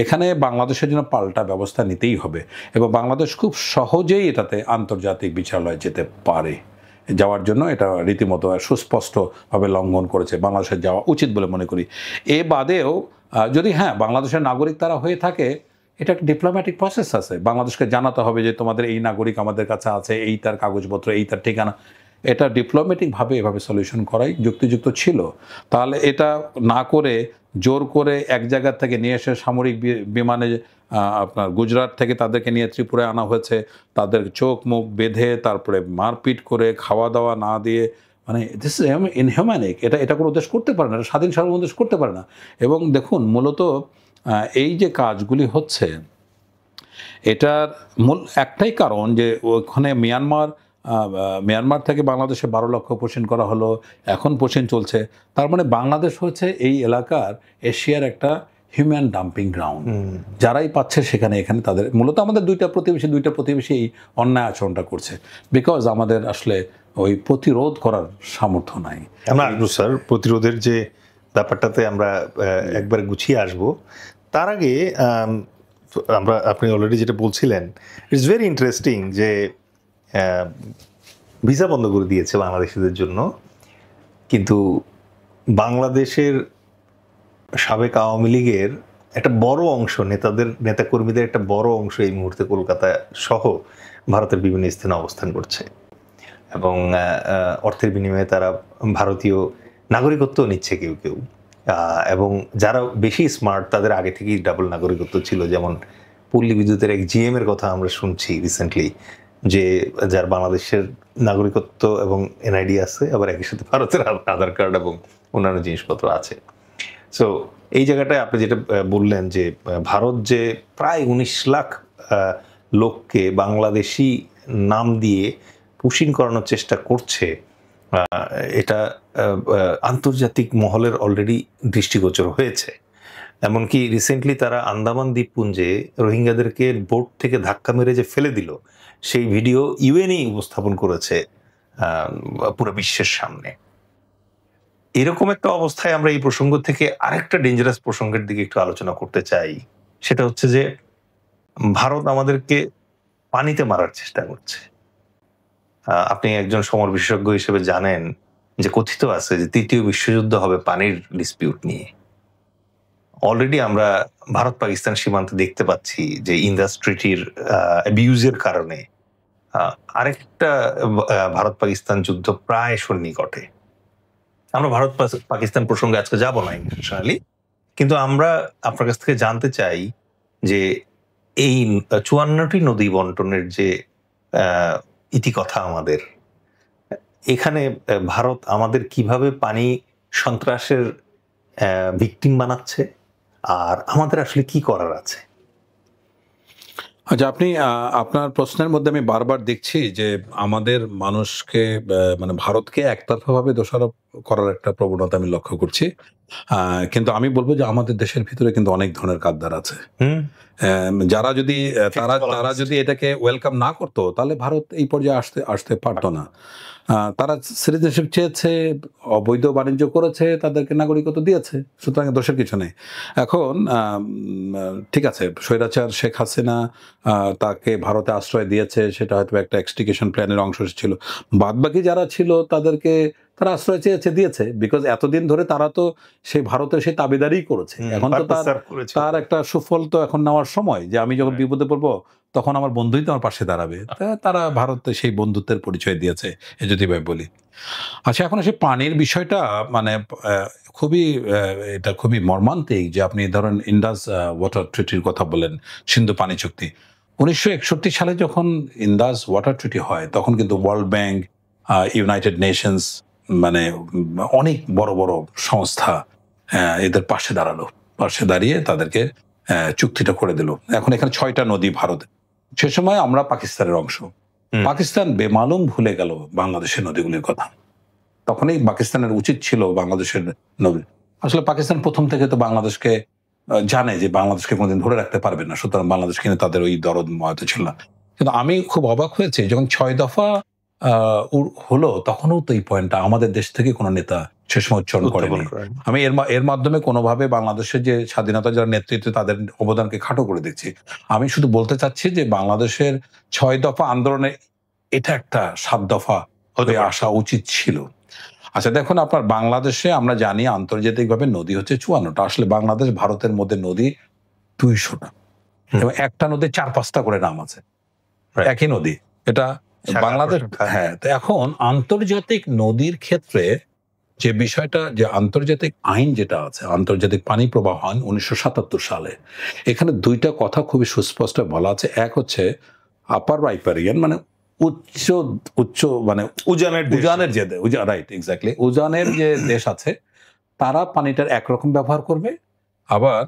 Speaker 1: এখানে বাংলাদেশের জন্য পাল্টা ব্যবস্থা নিতেই হবে, এবং বাংলাদেশ খুব সহজেই এটাতে আন্তর্জাতিক বিচারালয়ে যেতে পারে। যাওয়ার জন্য এটা রীতিমতো সুস্পষ্টভাবে লঙ্ঘন করেছে, বাংলাদেশের যাওয়া উচিত বলে মনে করি। এ বাদেও যদি বাংলাদেশের নাগরিক তারা হয়ে থাকে, এটা একটা ডিপ্লোম্যাটিক প্রসেস আছে। বাংলাদেশকে জানাতে হবে যে তোমাদের এই নাগরিক আমাদের কাছে আছে, এই তার কাগজপত্র, এই তার ঠিকানা। এটা ডিপ্লোম্যাটিকভাবে এভাবে সলিউশন করাই যুক্তিযুক্ত ছিল। তাহলে এটা না করে জোর করে এক জায়গা থেকে নিয়ে এসে সামরিক বিমানে আপনার গুজরাট থেকে তাদেরকে নিয়ে ত্রিপুরায় আনা হয়েছে, তাদের চোখ মুখ বেঁধে তারপরে মারপিট করে খাওয়া দাওয়া না দিয়ে, মানে দিস ইজ ইনহিউম্যানিক। এটা কোনো দেশ করতে পারে না, এটা স্বাধীন সার্বভৌম দেশ করতে পারে না। এবং দেখুন, মূলত এই যে কাজগুলি হচ্ছে, এটার মূল একটাই কারণ যে ওখানে মিয়ানমার থেকে বাংলাদেশে 12 লক্ষ পোষণ করা হলো, এখন পোষণ চলছে। তার মানে বাংলাদেশ হচ্ছে এই এলাকার এশিয়ার একটা হিউম্যান ডাম্পিং গ্রাউন্ড। যারাই পাচ্ছে এখানে তাদের, মূলত আমাদের দুইটা প্রতিবেশী এই অন্যায় আচরণটা করছে, বিকজ আমাদের আসলে ওই প্রতিরোধ করার সামর্থ্য নাই।
Speaker 2: আমরা স্যার প্রতিরোধের যে ব্যাপারটাতে আমরা একবার গুছিয়ে আসব, তার আগে আপনি অলরেডি যেটা বলছিলেন, ইটস ভেরি ইন্টারেস্টিং যে ভিসা বন্ধ করে দিয়েছে বাংলাদেশিদের জন্য, কিন্তু বাংলাদেশের সাবেক আওয়ামী লীগের একটা বড় অংশ, নেতাকর্মীদের একটা বড় অংশ এই মুহূর্তে কলকাতা সহ ভারতের বিভিন্ন স্থানে অবস্থান করছে, এবং অর্থের বিনিময়ে তারা ভারতীয় নাগরিকত্ব নিচ্ছে কেউ এবং যারা বেশি স্মার্ট তাদের আগে থেকেই ডাবল নাগরিকত্ব ছিল, যেমন পল্লী বিদ্যুতের এক জিএম এর কথা আমরা শুনছি রিসেন্টলি, যে যার বাংলাদেশের নাগরিকত্ব এবং এনআইডি আছে, আবার একই সাথে ভারতের আধার কার্ড এবং অন্যান্য জিনিসপত্র আছে। সো এই জায়গাটায় আপনি যেটা বললেন যে ভারত যে প্রায় 19 লাখ লোককে বাংলাদেশি নাম দিয়ে পুশিং করানোর চেষ্টা করছে, এটা আন্তর্জাতিক মহলের অলরেডি দৃষ্টিগোচর হয়েছে। এমনকি রিসেন্টলি তারা আন্দামান দ্বীপপুঞ্জে রোহিঙ্গাদেরকে বোট থেকে ধাক্কা মেরে যে ফেলে দিল, সেই ভিডিও ইউএনই উপস্থাপন করেছে পুরো বিশ্বের সামনে। এরকম একটা অবস্থায় আমরা এই প্রসঙ্গ থেকে আরেকটা ডেঞ্জারাস প্রসঙ্গের দিকে একটু আলোচনা করতে চাই। সেটা হচ্ছে যে ভারত আমাদেরকে পানিতে মারার চেষ্টা করছে। আপনি একজন সমর বিশেষজ্ঞ হিসেবে জানেন যে কথিত আছে যে তৃতীয় বিশ্বযুদ্ধ হবে পানির ডিসপিউট নিয়ে। অলরেডি আমরা ভারত পাকিস্তান সীমান্তে দেখতে পাচ্ছি যে ইন্ডাস্ট্রিটির অ্যাবিউজের কারণে আরেকটা ভারত পাকিস্তান যুদ্ধ প্রায় সন্নিকটে। আমরা ভারত পাকিস্তান প্রসঙ্গে আজকে যাব না ইন্টারন্যাশনালি, কিন্তু আমরা আপনার কাছ থেকে জানতে চাই যে এই 54টি নদী বন্টনের যে ইতিকথা আমাদের, এখানে ভারত আমাদের কিভাবে পানি সন্ত্রাসের ভিকটিম বানাচ্ছে, আর আমাদের আসলে কি করার আছে?
Speaker 1: আচ্ছা, আপনি আপনার প্রশ্নের মধ্যে আমি বারবার দেখছি যে আমাদের মানুষকে মানে ভারতকে একতরফাভাবে দোষারোপ করার একটা প্রবণতা আমি লক্ষ্য করছি। কিন্তু আমি বলবো যে আমাদের দেশের ভিতরে কিন্তু অনেক ধরনের কাদ্দার আছে। যারা যদি তারা যদি এটাকে ওয়েলকাম না করতো, তাহলে ভারত এই পর্যায়ে আসতে পারতো না। তারা সিটিজেনশিপ চেয়েছে, অবৈধ বাণিজ্য করেছে, তাদেরকে নাগরিকত্ব দিয়েছে, সুতরাং দোষের কিছু নেই। এখন ঠিক আছে, স্বৈরাচার শেখ হাসিনা তাকে ভারতে আশ্রয় দিয়েছে, সেটা হয়তো একটা এক্সটিকেশন প্ল্যানের অংশ ছিল। বাদবাকি যারা ছিল তাদেরকে তারা আশ্রয় চেয়েছে, দিয়েছে, বিকজ এতদিন ধরে তারা তো সেই ভারতের সেই দাবিদারি করেছে। এখন তো তার একটা সুফল তো এখন নেওয়ার সময়, যে আমি যখন বিপদে পড়বো তখন আমার বন্ধুই তো আমার পাশে দাঁড়াবে। তারা ভারতে সেই বন্ধুত্বের পরিচয় দিয়েছে, এ যদি ভাই বলি। আচ্ছা, এখন সেই পানির বিষয়টা মানে এটা খুবই মর্মান্তিক যে আপনি ধরেন ইন্ডাস ওয়াটার ট্রিটির কথা বলেন, সিন্ধু পানি চুক্তি। 1961 সালে যখন ইন্ডাস ওয়াটার ট্রিটি হয়, তখন কিন্তু ওয়ার্ল্ড ব্যাংক, ইউনাইটেড নেশনস, মানে অনেক বড় বড় সংস্থা এদের পাশে দাঁড়িয়ে তাদেরকে চুক্তিটা করে দিল। এখন এখানে 6টা নদী ভারতে। সে সময় আমরা পাকিস্তানের অংশ। পাকিস্তান বেমালুম ভুলে গেল বাংলাদেশের নদীগুলির কথা। তখনই পাকিস্তানের উচিত ছিল বাংলাদেশের নদী। আসলে পাকিস্তান প্রথম থেকে তো বাংলাদেশকে জানে যে বাংলাদেশকে কোনোদিন ধরে রাখতে পারবে না, সুতরাং বাংলাদেশ কিনে তাদের ওই দরদ ময়তে ছিল না। কিন্তু আমি খুব অবাক হয়েছি যখন 6 দফা হলো, তখনও তো এই পয়েন্টটা আমাদের দেশ থেকে কোনো নেতা সে সময় উচ্চারণ করেনি। আমি এর মাধ্যমে কোনোভাবে বাংলাদেশের যে স্বাধীনতা যারা নেতৃত্বে তাদের অবদানকে খাটো করে দেখছি। আমি শুধু বলতে চাচ্ছি যে বাংলাদেশের 6 দফা আন্দোলনে এটা একটা 7 দফা হয়ে আসা উচিত ছিল। আচ্ছা দেখুন, আপনার বাংলাদেশে আমরা জানি আন্তর্জাতিকভাবে নদী হচ্ছে 54টা। আসলে বাংলাদেশ ভারতের মধ্যে নদী 200টা, এবং একটা নদী 4-5টা করে নাম আছে, একই নদী। এটা বাংলাদেশ। হ্যাঁ, তো এখন আন্তর্জাতিক নদীর ক্ষেত্রে যে বিষয়টা, যে আন্তর্জাতিক আইন যেটা আছে, আন্তর্জাতিক পানি প্রবাহ আইন 1977 সালে, এখানে 2টা কথা খুবই সুস্পষ্ট বলা আছে। এক হচ্ছে আপার রাইপারিয়ান, মানে উচ্চ মানে উজানের যে রাইট, এক্স্যাক্টলি, উজানের যে দেশ আছে তারা পানিটার একরকম ব্যবহার করবে, আবার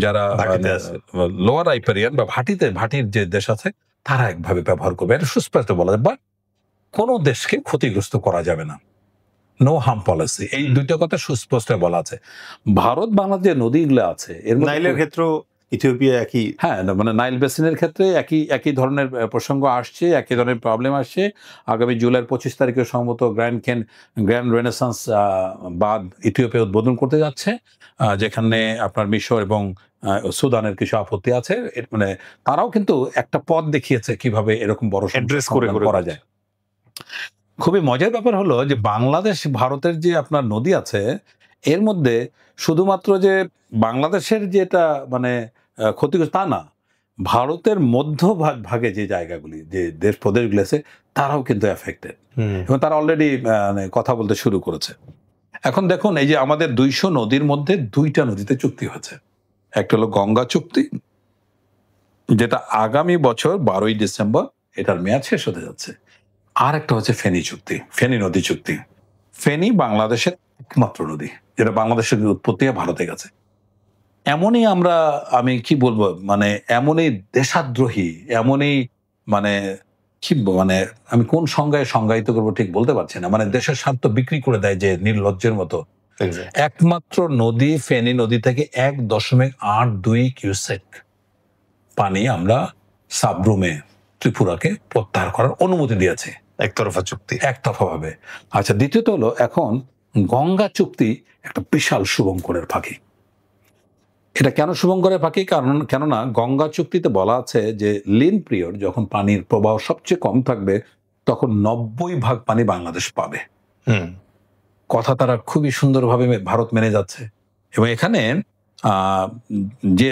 Speaker 1: যারা লোয়ার রাইপারিয়ান বা ভাটির যে দেশ আছে তারা একভাবে ব্যবহার করবে। এটা সুস্পষ্ট বলা যায়, বাট কোনো দেশকে ক্ষতিগ্রস্ত করা যাবে না, নো হার্ম পলিসি। এই 2টা কথা সুস্পষ্ট বলা আছে। ভারত বাংলাদেশ যে নদীগুলো আছে, এর
Speaker 2: নাইলের ক্ষেত্রে ইথিওপিয়া একই,
Speaker 1: হ্যাঁ, মানে নাইল বেসিনের ক্ষেত্রে একই ধরনের প্রসঙ্গ আসছে, একই ধরনের প্রবলেম আসছে। আগামী জুলাইয়ের 25 তারিখে সম্ভবত গ্র্যান্ড রেনেসান্স বাঁধ ইথিওপিয়া উদ্বোধন করতে যাচ্ছে, যেখানে আপনার মিশর এবং সুদানের কিছু আপত্তি আছে। মানে তারাও কিন্তু একটা পথ দেখিয়েছে কিভাবে এরকম বড়
Speaker 2: অ্যাড্রেস করা যায়।
Speaker 1: খুবই মজার ব্যাপার হলো যে বাংলাদেশ ভারতের যে আপনার নদী আছে, এর মধ্যে শুধুমাত্র যে বাংলাদেশের যেটা মানে ক্ষতিগ্রস্ত তা না, ভারতের মধ্যভাগে যে জায়গাগুলি, যে প্রদেশগুলি আছে, তারাও কিন্তু এফেক্টেড, এবং তারা অলরেডি কথা বলতে শুরু করেছে। এখন দেখুন, এই যে আমাদের 200 নদীর মধ্যে 2টা নদীতে চুক্তি হয়েছে। একটা হলো গঙ্গা চুক্তি, যেটা আগামী বছর 12ই ডিসেম্বর এটার মেয়াদ শেষ হতে যাচ্ছে। আর একটা হচ্ছে ফেনী চুক্তি, ফেনী নদী চুক্তি। ফেনী বাংলাদেশের একমাত্র নদী যেটা বাংলাদেশের উৎপত্তি ভারতে গেছে। এমনই আমি কি বলবো, মানে এমনই দেশাদ্রোহী, এমনই মানে মানে আমি কোন সংজ্ঞায় সংজ্ঞায়িত করবো ঠিক বলতে পারছি না, মানে দেশের স্বার্থ বিক্রি করে দেয় যে নির্লজ্জের মতো। একমাত্র নদী ফেনী নদী থেকে 1.82 কিউসেক পানি আমরা সাবরুমে ত্রিপুরাকে প্রত্যাহার করার অনুমতি দিয়েছে,
Speaker 2: একতরফা চুক্তি,
Speaker 1: একতরফা ভাবে। আচ্ছা, দ্বিতীয়ত হলো এখন গঙ্গা চুক্তি একটা বিশাল শুভঙ্করের ফাঁকি। এটা কেন শুভঙ্করের ফাঁকি? কেননা গঙ্গা চুক্তিতে বলা আছে যে লিন পিরিয়ড যখন পানির প্রবাহ সবচেয়ে কম থাকবে তখন 90% পানি বাংলাদেশ পাবে। কথা তারা খুবই সুন্দরভাবে ভারত মেনে যাচ্ছে। এবং এখানে যে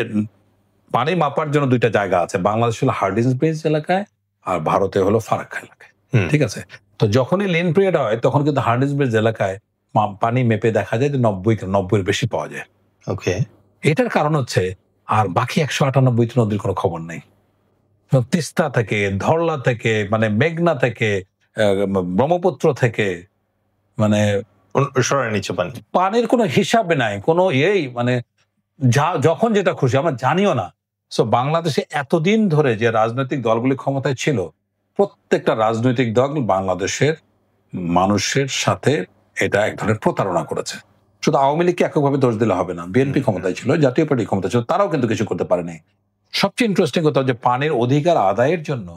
Speaker 1: পানি মাপার জন্য দুইটা জায়গা আছে, বাংলাদেশ হলো হার্ডিঞ্জ ব্রিজ এলাকায় আর ভারতে হলো ফারাক্কা এলাকায়, ঠিক আছে? তো যখনই লিন পিরিয়ড হয় তখন কিন্তু হার্ডিঞ্জ ব্রিজ এলাকায় পানি মেপে দেখা যায় যে 90-এর বেশি পাওয়া যায়।
Speaker 2: ওকে,
Speaker 1: এটার কারণ হচ্ছে আর বাকি 198 নদীর কোনো খবর নেই। তিস্তা থেকে, ধরলা থেকে, মানে মেঘনা থেকে, ব্রহ্মপুত্র থেকে, মানে পানির কোনো হিসাবে নাই, কোনো মানে যখন যেটা খুশি আমরা জানিও না। সো বাংলাদেশে এতদিন ধরে যে রাজনৈতিক দলগুলি ক্ষমতায় ছিল, প্রত্যেকটা রাজনৈতিক দল বাংলাদেশের মানুষের সাথে এটা এক ধরনের প্রতারণা করেছে। শুধু আওয়ামী লীগকে এককভাবে দোষ দিলে হবে না, বিএনপি ক্ষমতায় ছিল, জাতীয় পার্টি ক্ষমতায় ছিল, তারাও কিন্তু কিছু করতে পারেনি। সবচেয়ে ইন্টারেস্টিং কথা যে পানির অধিকার আদায়ের জন্য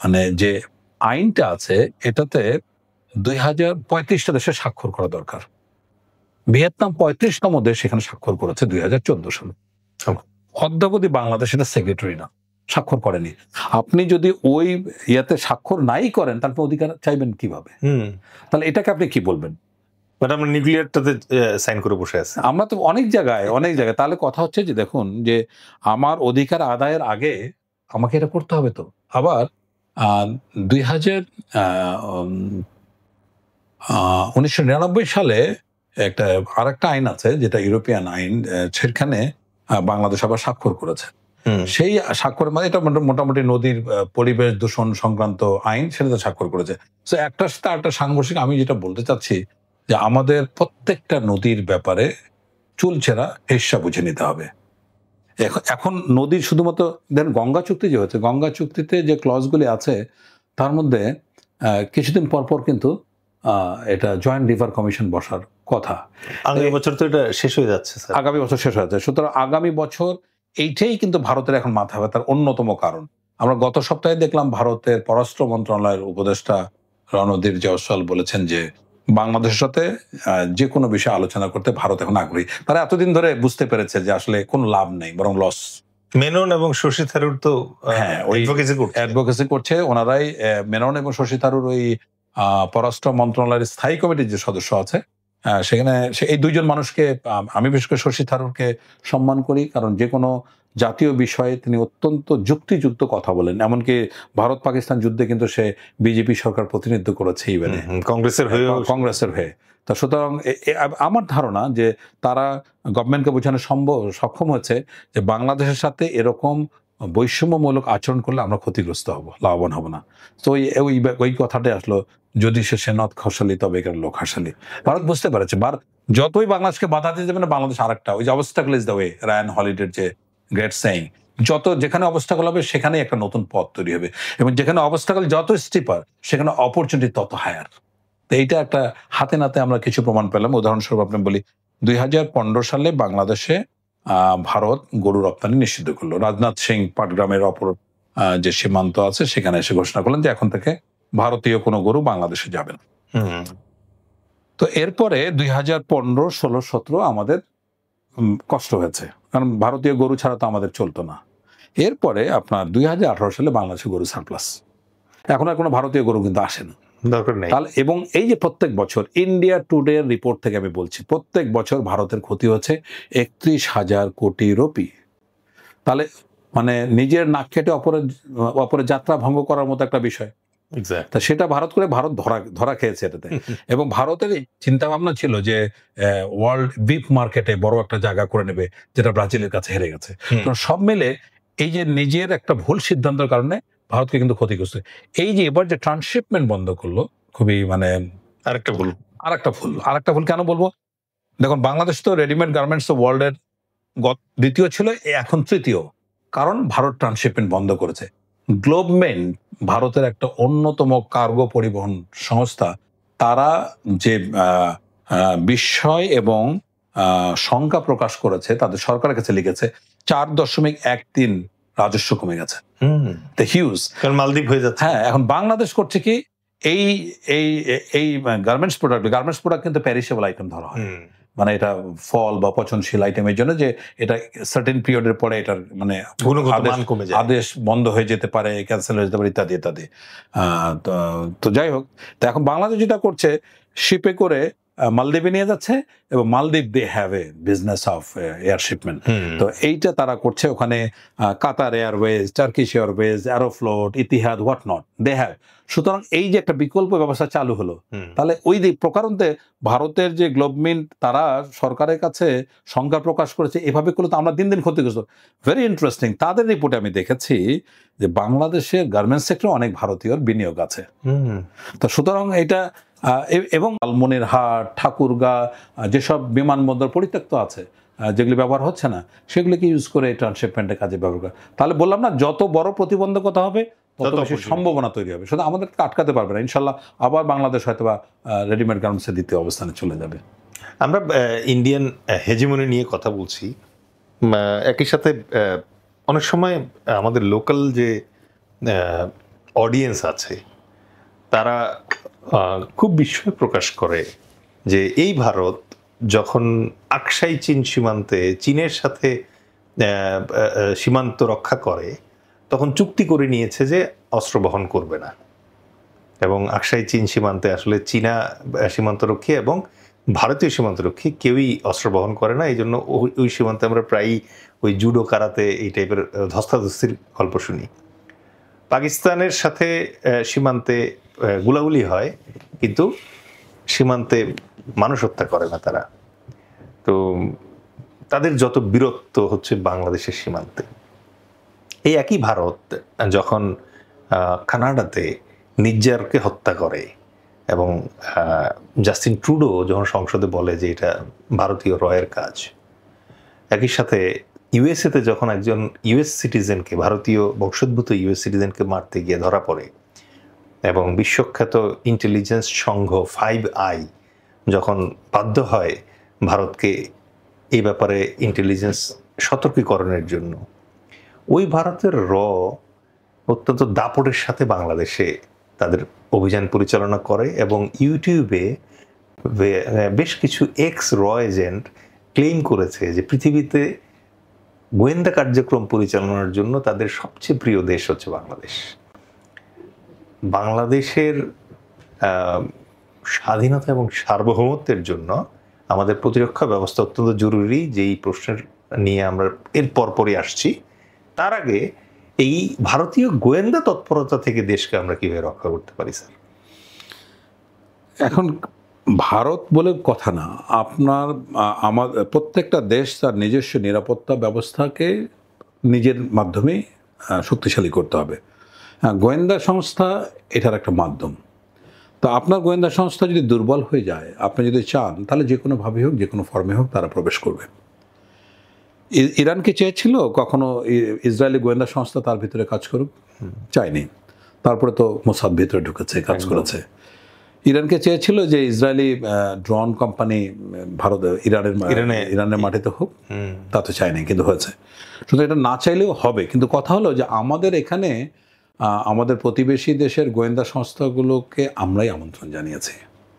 Speaker 1: মানে যে আইনটা আছে এটাতে 2035টা দেশে স্বাক্ষর করা দরকার। ভিয়েতনাম 35তম দেশ এখানে স্বাক্ষর করেছে 2014 সালে। অদ্যাবধি বাংলাদেশ এটা সেক্রেটারি না, স্বাক্ষর করেনি। আপনি যদি ওই ইয়াতে স্বাক্ষর নাই করেন তারপর অধিকার চাইবেন কিভাবে? তাহলে এটাকে আপনি কি বলবেন?
Speaker 2: আমরা নিউক্লিয়ারটাতে সাইন করে বসে আছি, আমরা
Speaker 1: তো অনেক জায়গায়। তাহলে কথা হচ্ছে যে দেখুন যে আমার অধিকার আদায়ের আগে আমাকে এটা করতে হবে। তো আবার 1999 সালে আরেকটা আইন আছে যেটা ইউরোপিয়ান আইন, সেখানে বাংলাদেশ আবার স্বাক্ষর করেছে। সেই স্বাক্ষরের মানে এটা মোটামুটি নদীর পরিবেশ দূষণ সংক্রান্ত আইন, সেটাতে স্বাক্ষর করেছে। তো একটার সাথে একটা সাংঘর্ষিক। আমি যেটা বলতে চাচ্ছি যে আমাদের প্রত্যেকটা নদীর ব্যাপারে চুলচেরা হিস্সা বুঝে নিতে হবে। এখন নদীর শুধুমাত্র দেন গঙ্গা চুক্তি যে হচ্ছে, গঙ্গা চুক্তিতে যে ক্লজগুলি আছে তার মধ্যে কিছুদিন পর কিন্তু এটা জয়েন্ট রিভার কমিশন বসার কথা।
Speaker 2: আগামী বছর তো এটা শেষ হয়ে যাচ্ছে,
Speaker 1: আগামী বছর শেষ হয়ে যাচ্ছে। সুতরাং আগামী বছর এইটাই কিন্তু ভারতের এখন মাথা ব্যথার অন্যতম কারণ। আমরা গত সপ্তাহে দেখলাম ভারতের পররাষ্ট্র মন্ত্রণালয়ের উপদেষ্টা রণধীর জয়সওয়াল বলেছেন যে বাংলাদেশের সাথে যে কোনো বিষয়ে আলোচনা করতে ভারত এখন আগ্রহী। তারা এতদিন ধরে বুঝতে পেরেছে যে আসলে কোনো লাভ নেই, বরং লস।
Speaker 2: মেনন এবং শশী থারুর তো
Speaker 1: অ্যাডভোকেসি করছে ওনারাই। মেনন এবং শশী থারুর ওই পররাষ্ট্র মন্ত্রণালয়ের স্থায়ী কমিটির যে সদস্য আছে সেখানে এই দুইজন মানুষকে আমি বিশেষ করে শশী থারুরকে সম্মান করি, কারণ যে কোনো জাতীয় বিষয়ে তিনি অত্যন্ত যুক্তিযুক্ত কথা বলেন। এমনকি ভারত পাকিস্তান যুদ্ধে কিন্তু সে বিজেপি সরকার প্রতিনিধিত্ব করেছে, ইভেন কংগ্রেসের হয়ে। তা সুতরাং আমার ধারণা যে তারা গভর্নমেন্টকে বোঝানো সক্ষম হচ্ছে যে বাংলাদেশের সাথে এরকম বৈষম্যমূলক আচরণ করলে আমরা ক্ষতিগ্রস্ত হব, লাভবান হব না। তো ওই কথাটাই আসলো, যদি সে নথ খসালি তবে এখানে লোক হাসালি। ভারত বুঝতে পারছে যতই বাংলাদেশকে বাধা দিয়ে যাবে না, বাংলাদেশ আরেকটা ওই যে obstacle is the way, Ryan হলিডের যে গ্রেট সেইং, যেখানে অবস্টাকল হবে সেখানে একটা নতুন পথ তৈরি হবে, এবং যেখানে অবস্টাকল যত স্টিপার সেখানে অপরচুনিটি তত হায়ার। তো এইটা একটা হাতে নাতে আমরা কিছু প্রমাণ পেলাম। উদাহরণস্বরূপ আপনি বলি, 2015 সালে বাংলাদেশে ভারত গরু রপ্তানি নিষিদ্ধ করলো। রাজনাথ সিং পাটগ্রামের অপর যে সীমান্ত আছে সেখানে এসে ঘোষণা করলেন যে এখন থেকে ভারতীয় কোনো গরু বাংলাদেশে যাবে না। তো এরপরে 2015, 16, 17 আমাদের কষ্ট হয়েছে, কারণ ভারতীয় গরু ছাড়া তো আমাদের চলতো না। এরপরে আপনার 2018 সালে বাংলাদেশে গরু সারপ্লাস, এখন আর কোনো ভারতীয় গরু কিন্তু আসে না,
Speaker 2: দরকার নেই।
Speaker 1: এবং এই যে প্রত্যেক বছর ইন্ডিয়া টুডে রিপোর্ট থেকে আমি বলছি, প্রত্যেক বছর ভারতের ক্ষতি হচ্ছে 31,000 কোটি রুপি। তাহলে মানে নিজের নাক কেটে অপরের যাত্রা ভঙ্গ করার মতো একটা বিষয়। তা সেটা ভারত ধরা খেয়েছে এটাতে। এবং ভারতের চিন্তা ভাবনা ছিল যে ওয়ার্ল্ড বিফ মার্কেটে বড় একটা জায়গা করে নেবে, যেটা ব্রাজিলের কাছে হেরে গেছে। তো সব মিলে এই যে নিজের একটা ভুল সিদ্ধান্তের কারণে ভারতকে কিন্তু ক্ষতিগ্রস্ত। এই যে এবার যে ট্রান্সশিপমেন্ট বন্ধ করলো, খুবই মানে
Speaker 2: আরেকটা ভুল।
Speaker 1: আরেকটা ভুল কেন বলবো? দেখুন, বাংলাদেশ তো রেডিমেড গার্মেন্টস ওয়ার্ল্ডের দ্বিতীয় ছিল, এখন তৃতীয়, কারণ ভারত ট্রান্সশিপমেন্ট বন্ধ করেছে। গ্লোবমেন্ট ভারতের একটা অন্যতম কার্গো পরিবহন সংস্থা, তারা যে বিস্ময় এবং শঙ্কা প্রকাশ করেছে, তাদের সরকারের কাছে লিখেছে 4.13 রাজস্ব কমে গেছে। হিউজ,
Speaker 2: কারণ মালদ্বীপ হয়ে যাচ্ছে।
Speaker 1: হ্যাঁ, এখন বাংলাদেশ করছে কি, এই এই এই গার্মেন্টস প্রোডাক্ট কিন্তু প্যারিশেবল আইটেম ধরা হয়, মানে এটা ফল বা পচনশীল আইটেমের জন্য, যে এটা সার্টেন পিরিয়ডের পরে এটার মানে আদেশ বন্ধ হয়ে যেতে পারে, ক্যান্সেল হয়ে যেতে পারে, ইত্যাদি ইত্যাদি। তো যাই হোক, তো এখন বাংলাদেশ যেটা করছে, শিপে করে মালদ্বীপে নিয়ে যাচ্ছে, এবং মালদ্বীপ they have a business of air shipment. তো এইটা তারা করছে, ওখানে Qatar Airways, Turkish Airways, Aeroflot, Etihad, what not they have. সুতরাং এই যে একটা বিকল্প ব্যবস্থা চালু হলো, তাহলে ওই দিক প্রকারান্তে ভারতের যে গ্লোবমিন্ট, তারা সরকারের কাছে শঙ্কা প্রকাশ করেছে, এভাবে করলে তো আমরা দিন দিন ক্ষতিগ্রস্ত। ভেরি ইন্টারেস্টিং, তাদের রিপোর্টে আমি দেখেছি যে বাংলাদেশের গার্মেন্টস সেক্টরে অনেক ভারতীয়র বিনিয়োগ আছে। তো সুতরাং এটা এবং লালমনিরহাট, ঠাকুরগাঁ, যেসব বিমানবন্দর পরিত্যক্ত আছে, যেগুলি ব্যবহার হচ্ছে না, সেগুলিকে ইউজ করে ট্রান্সশিপমেন্টের কাজে ব্যবহার করে। তাহলে বললাম না, যত বড় প্রতিবন্ধকতা হবে তত বেশি সম্ভাবনা তৈরি হবে। শুধু আমাদেরকে আটকাতে পারবে না, ইনশাল্লাহ আবার বাংলাদেশ হয়তো বা রেডিমেড গার্মেন্টসের দ্বিতীয় অবস্থানে চলে যাবে।
Speaker 2: আমরা ইন্ডিয়ান হেজিমনি নিয়ে কথা বলছি, একই সাথে অনেক সময় আমাদের লোকাল যে অডিয়েন্স আছে, তারা খুব বিস্ময় প্রকাশ করে যে এই ভারত যখন আকসাই চীন সীমান্তে চীনের সাথে সীমান্ত রক্ষা করে, তখন চুক্তি করে নিয়েছে যে অস্ত্র বহন করবে না, এবং আকসাই চীন সীমান্তে আসলে চীনা সীমান্তরক্ষী এবং ভারতীয় সীমান্তরক্ষী কেউই অস্ত্র বহন করে না। এই জন্য ওই সীমান্তে আমরা প্রায়ই ওই জুডো, কারাতে এই টাইপের ধস্তাধস্তির গল্প শুনি। পাকিস্তানের সাথে সীমান্তে গুলাগুলি হয়, কিন্তু সীমান্তে মানুষ হত্যা করে না তারা। তো তাদের যত বীরত্ব হচ্ছে বাংলাদেশের সীমান্তে। এই একই ভারত যখন কানাডাতে নির্জারকে হত্যা করে, এবং জাস্টিন ট্রুডো যখন সংসদে বলে যে এটা ভারতীয় রয়ের কাজ, একই সাথে ইউএসএতে যখন একজন ইউএস সিটিজেনকে, ভারতীয় বংশোদ্ভূত ইউএস সিটিজেনকে মারতে গিয়ে ধরা পড়ে, এবং বিশ্বখ্যাত ইন্টেলিজেন্স সংঘ 5i যখন বাধ্য হয় ভারতকে এই ব্যাপারে ইন্টেলিজেন্স সতর্কীকরণের জন্য, ওই ভারতের অত্যন্ত দাপটের সাথে বাংলাদেশে তাদের অভিযান পরিচালনা করে, এবং ইউটিউবে বেশ কিছু এজেন্ট ক্লেম করেছে যে পৃথিবীতে গোয়েন্দা কার্যক্রম পরিচালনার জন্য তাদের সবচেয়ে প্রিয় দেশ হচ্ছে বাংলাদেশ। বাংলাদেশের স্বাধীনতা এবং সার্বভৌমত্বের জন্য আমাদের প্রতিরক্ষা ব্যবস্থা অত্যন্ত জরুরি, যেই প্রশ্নের নিয়ে আমরা এর পরপরই আসছি। তার আগে এই ভারতীয় গোয়েন্দা তৎপরতা থেকে দেশকে আমরা কিভাবে রক্ষা করতে পারি স্যার?
Speaker 1: এখন ভারত বলে কথা না, আমাদের প্রত্যেকটা দেশ তার নিজস্ব নিরাপত্তা ব্যবস্থাকে নিজের মাধ্যমে শক্তিশালী করতে হবে। গোয়েন্দা সংস্থা এটার একটা মাধ্যম। তো আপনার গোয়েন্দা সংস্থা যদি দুর্বল হয়ে যায়, আপনি যদি চান, তাহলে যে কোনোভাবে হোক, যে কোনো ফর্মে হোক, তারা প্রবেশ করবে। ইরানকে চেয়েছিল কখনো ইসরায়েলি গোয়েন্দা সংস্থা তার ভিতরে কাজ করুক? চায়নি। তারপরে তো মোসাদ ভিতরে ঢুকেছে, কাজ করেছে। ইরানকে চেয়েছিল যে ইসরায়েলি ড্রোন কোম্পানি ইরানের মাটিতে হোক, তা তো চায়নি, কিন্তু হয়েছে। শুধু এটা না চাইলেও হবে। কিন্তু কথা হলো যে আমাদের এখানে আমাদের প্রতিবেশী দেশের গোয়েন্দা সংস্থাগুলোকে আমরাই আমন্ত্রণ জানিয়েছি,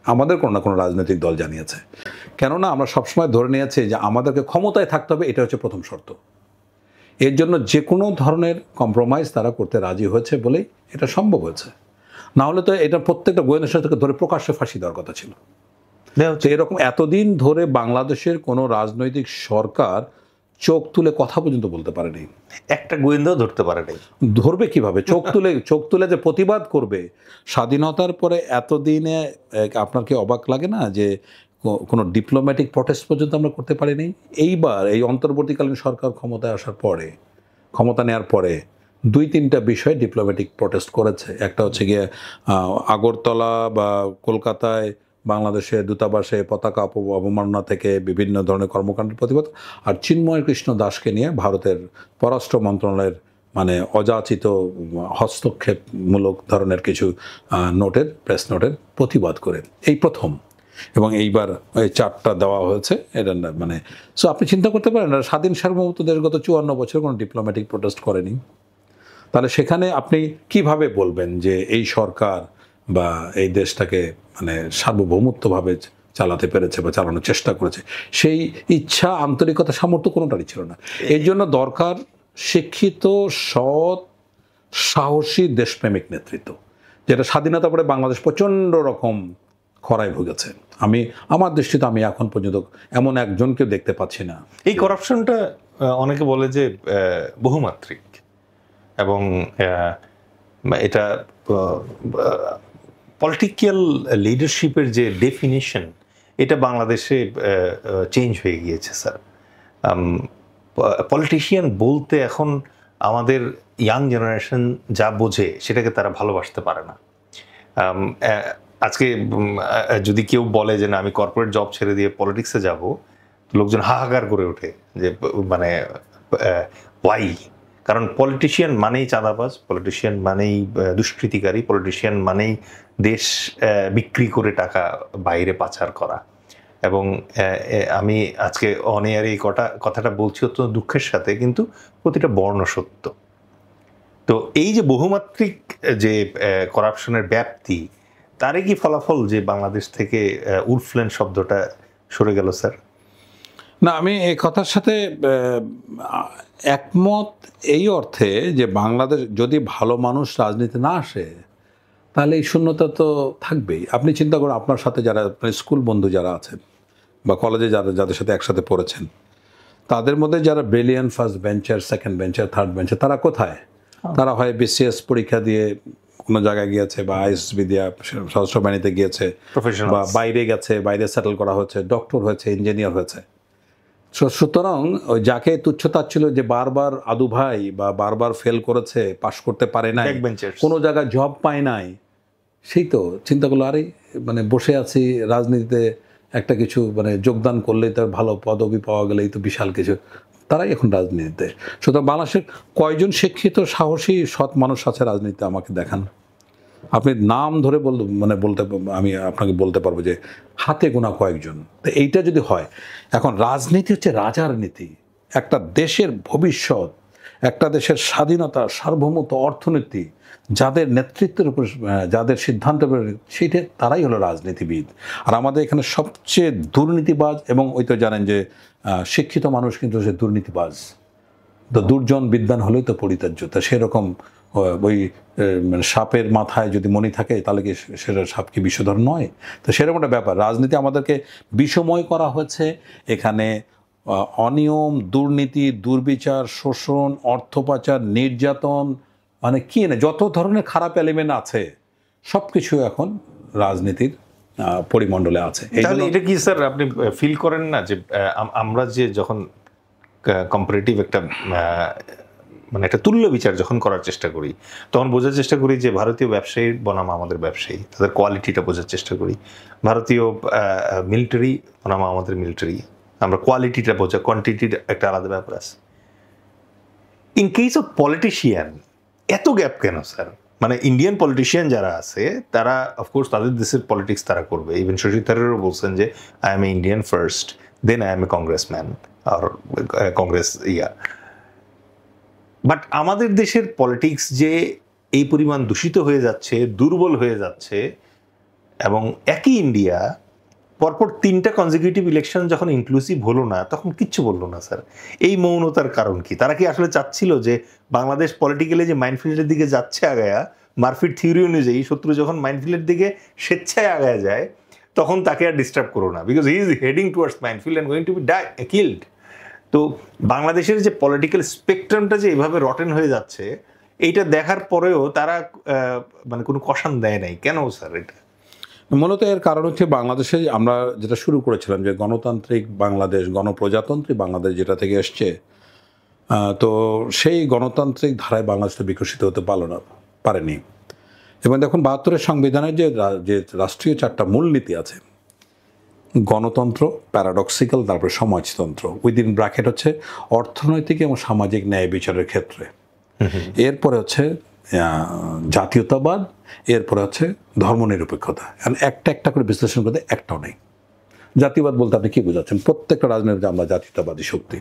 Speaker 1: আমাদের কোনো না কোনো রাজনৈতিক দল জানিয়েছে। কেননা আমরা সবসময় ধরে নিয়েছি যে আমাদেরকে ক্ষমতায় থাকতে হবে, এটা হচ্ছে প্রথম শর্ত। এর জন্য যে কোনো ধরনের কম্প্রোমাইজ তারা করতে রাজি হয়েছে বলেই এটা সম্ভব হয়েছে। না হলে তো এটা প্রত্যেকটা গোয়েন্দা সংস্থাকে ধরে প্রকাশ্যে ফাঁসি দেওয়ার কথা ছিল। তো এরকম এতদিন ধরে বাংলাদেশের কোনো রাজনৈতিক সরকার চোখ তুলে কথা পর্যন্ত বলতে পারেনি,
Speaker 2: একটা গোয়েন্দাও ধরতে পারেনি।
Speaker 1: ধরবে কিভাবে? চোখ তুলে যে প্রতিবাদ করবে। স্বাধীনতার পরে এতদিনে আপনার কি অবাক লাগে না যে কোনো ডিপ্লোম্যাটিক প্রটেস্ট পর্যন্ত আমরা করতে পারিনি? এইবার এই অন্তর্বর্তীকালীন সরকার ক্ষমতায় আসার পরে ক্ষমতা নেওয়ার পরে 2-3টা বিষয়ে ডিপ্লোম্যাটিক প্রোটেস্ট করেছে। একটা হচ্ছে গিয়ে আগরতলা বা কলকাতায় বাংলাদেশের দূতাবাসে পতাকা অবমাননা থেকে বিভিন্ন ধরনের কর্মকাণ্ডের প্রতিবাদ, আর চিন্ময় কৃষ্ণ দাসকে নিয়ে ভারতের পররাষ্ট্র মন্ত্রণালয়ের মানে অযাচিত হস্তক্ষেপমূলক ধরনের কিছু প্রেস নোটের প্রতিবাদ করে এই প্রথম। এবং এইবার এই 4টা দেওয়া হয়েছে। এটা মানে সো আপনি চিন্তা করতে পারেন স্বাধীন সার্বভৌমত্ব দেশ গত 54 বছর কোনো ডিপ্লোম্যাটিক প্রোটেস্ট করেনি। তাহলে সেখানে আপনি কিভাবে বলবেন যে এই সরকার বা এই দেশটাকে মানে সার্বভৌমত্বভাবে চালাতে পেরেছে বা চালানোর চেষ্টা করেছে? সেই ইচ্ছা, আন্তরিকতা, সামর্থ্য কোনোটারই ছিল না। এর জন্য দরকার শিক্ষিত, সৎ, সাহসী, দেশপ্রেমিক নেতৃত্ব, যেটা স্বাধীনতা পরে বাংলাদেশ প্রচণ্ড রকম খরায় ভুগেছে। আমার দৃষ্টিতে আমি এখন পর্যন্ত এমন একজনকে দেখতে পাচ্ছি না।
Speaker 2: এই করাপশনটা অনেকে বলে যে বহুমাত্রিক, এবং এটা পলিটিক্যাল লিডারশিপের যে ডেফিনিশন, এটা বাংলাদেশে চেঞ্জ হয়ে গিয়েছে স্যার। পলিটিশিয়ান বলতে এখন আমাদের ইয়াং জেনারেশন যা বোঝে সেটাকে তারা ভালোবাসতে পারে না। আজকে যদি কেউ বলে যে না আমি কর্পোরেট জব ছেড়ে দিয়ে পলিটিক্সে যাব, লোকজন হাহাকার করে ওঠে যে মানে ওয়াই। কারণ পলিটিশিয়ান মানেই চাঁদাবাজ, পলিটিশিয়ান মানেই দুষ্কৃতিকারী, পলিটিশিয়ান মানেই দেশ বিক্রি করে টাকা বাইরে পাচার করা। এবং আমি আজকে অনেয়ার এই কথাটা বলছি অত্যন্ত দুঃখের সাথে, কিন্তু প্রতিটা বর্ণ সত্য। তো এই যে বহুমাত্রিক যে করাপশনের ব্যাপ্তি, তারই কি ফলাফল যে বাংলাদেশ থেকে উলফ্লেন শব্দটা সরে গেল স্যার?
Speaker 1: না, আমি এই কথার সাথে একমত এই অর্থে যে বাংলাদেশ যদি ভালো মানুষ রাজনীতি না আসে তাহলে এই শূন্যতা তো থাকবেই। আপনি চিন্তা করুন, আপনার সাথে যারা স্কুল বন্ধু যারা আছেন বা কলেজে যাদের সাথে একসাথে পড়েছেন, তাদের মধ্যে যারা brilliant first bencher, second bencher, third bencher, তারা কোথায়? তারা হয় বিসিএস পরীক্ষা দিয়ে কোনো জায়গায় গিয়েছে, বা আইএসবি দিয়ে সশস্ত্র বাহিনীতে গিয়েছে, বা বাইরে গেছে, বাইরে সেটেল করা হয়েছে, ডক্টর হয়েছে, ইঞ্জিনিয়ার হয়েছে। সুতরাং ওই যাকে তুচ্ছতাচ্ছিল যে বারবার আদু ভাই বা বারবার ফেল করেছে, পাশ করতে পারে নাই, কোনো জায়গায় জব পায় নাই, সেই তো চিন্তা করলো আরে মানে বসে আছি রাজনীতিতে, একটা কিছু মানে যোগদান করলেই তার ভালো পদবি পাওয়া গেলেই তো বিশাল কিছু, তারাই এখন রাজনীতিতে। সুতরাং বাংলাদেশের কয়জন শিক্ষিত, সাহসী, সৎ মানুষ আছে রাজনীতিতে আমাকে দেখান। আপনি নাম ধরে আমি আপনাকে বলতে পারবো যে হাতে গোনা কয়েকজন। তো এইটা যদি হয়, এখন রাজনীতি হচ্ছে রাজার নীতি। একটা দেশের ভবিষ্যৎ, একটা দেশের স্বাধীনতা, সার্বভৌমত্ব, অর্থনীতি যাদের নেতৃত্বের উপর, যাদের সিদ্ধান্তের উপর, সেইটা তারাই হলো রাজনীতিবিদ। আর আমাদের এখানে সবচেয়ে দুর্নীতিবাজ, এবং ওই তো জানেন যে শিক্ষিত মানুষ কিন্তু সে দুর্নীতিবাজ। তো দুর্জন বিদ্বান হলেই তো পরিত্যাজ্য। তা সেরকম ওই মানে সাপের মাথায় যদি মণি থাকে তাহলে কি সেটা সাপ কি বিষধর নয়? তো সেরকম একটা ব্যাপার। রাজনীতি আমাদেরকে বিষময় করা হয়েছে। এখানে অনিয়ম, দুর্নীতি, দুর্বিচার, শোষণ, অর্থ পাচার, নির্যাতন, মানে কি না যত ধরনের খারাপ এলিমেন্ট আছে সব কিছু এখন রাজনীতির পরিমণ্ডলে আছে।
Speaker 2: তাহলে এটা কি স্যার আপনি ফিল করেন না যে আমরা যে যখন কম্পারেটিভ একটা মানে একটা তুল্য বিচার যখন করার চেষ্টা করি, তখন বোঝার চেষ্টা করি যে ভারতীয় ব্যবসায়ী বনাম আমাদের ব্যবসায়ী, তাদের কোয়ালিটিটা বোঝার চেষ্টা করি। ভারতীয় মিলিটারি বনাম আমাদের মিলিটারি, আমরা কোয়ালিটিটা বোঝা, কোয়ান্টিটির একটা আলাদা ব্যাপার আছে। ইন কেস অফ পলিটিশিয়ান এত গ্যাপ কেন স্যার? মানে ইন্ডিয়ান পলিটিশিয়ান যারা আছে তারা অফকোর্স তাদের দেশের পলিটিক্স তারা করবে। ইভেন শশী থারুরও বলছেন যে I am a Indian first, then I am a congressman আর কংগ্রেস বাট আমাদের দেশের পলিটিক্স যে এই পরিমাণ দূষিত হয়ে যাচ্ছে, দুর্বল হয়ে যাচ্ছে, এবং একই ইন্ডিয়া পরপর 3টা কনজিকিউটিভ ইলেকশন যখন ইনক্লুসিভ হলো না, তখন কিচ্ছু বললো না স্যার। এই মৌনতার কারণ কি? তারা কি আসলে চাচ্ছিল যে বাংলাদেশ পলিটিক্যালি যে মাইনফিল্ডের দিকে যাচ্ছে আগায়া, মারফির থিওরি অনুযায়ী শত্রু যখন মাইনফিল্ডের দিকে স্বেচ্ছায় আগায়া যায় তখন তাকে আর ডিস্টার্ব করো না, because he is heading towards minefield and going to be killed. তো বাংলাদেশের যে পলিটিক্যাল স্পেকট্রামটা যে এভাবে রটেন হয়ে যাচ্ছে, এইটা দেখার পরেও তারা মানে কোনো কষান দেয় নাই কেন স্যার? এটা
Speaker 1: মূলত এর কারণ হচ্ছে বাংলাদেশে আমরা যেটা শুরু করেছিলাম যে গণতান্ত্রিক বাংলাদেশ, গণপ্রজাতন্ত্রী বাংলাদেশ যেটা থেকে এসছে, তো সেই গণতান্ত্রিক ধারায় বাংলাদেশটা বিকশিত হতে পারেনি। এবং দেখুন ৭২-এর সংবিধানের যে রাষ্ট্রীয় 4টা মূলনীতি আছে, গণতন্ত্র, প্যারাডক্সিক্যাল, তারপরে সমাজতন্ত্র, উইদিন ব্র্যাকেট হচ্ছে অর্থনৈতিক এবং সামাজিক ন্যায় বিচারের ক্ষেত্রে, এরপরে হচ্ছে জাতীয়তাবাদ, এরপরে হচ্ছে ধর্মনিরপেক্ষতা। এখন একটা করে বিশ্লেষণ করতে একটাও নেই। জাতীয়বাদ বলতে আপনি কী বোঝাচ্ছেন? প্রত্যেকটা রাজনীতিতে আমরা জাতীয়তাবাদী শক্তি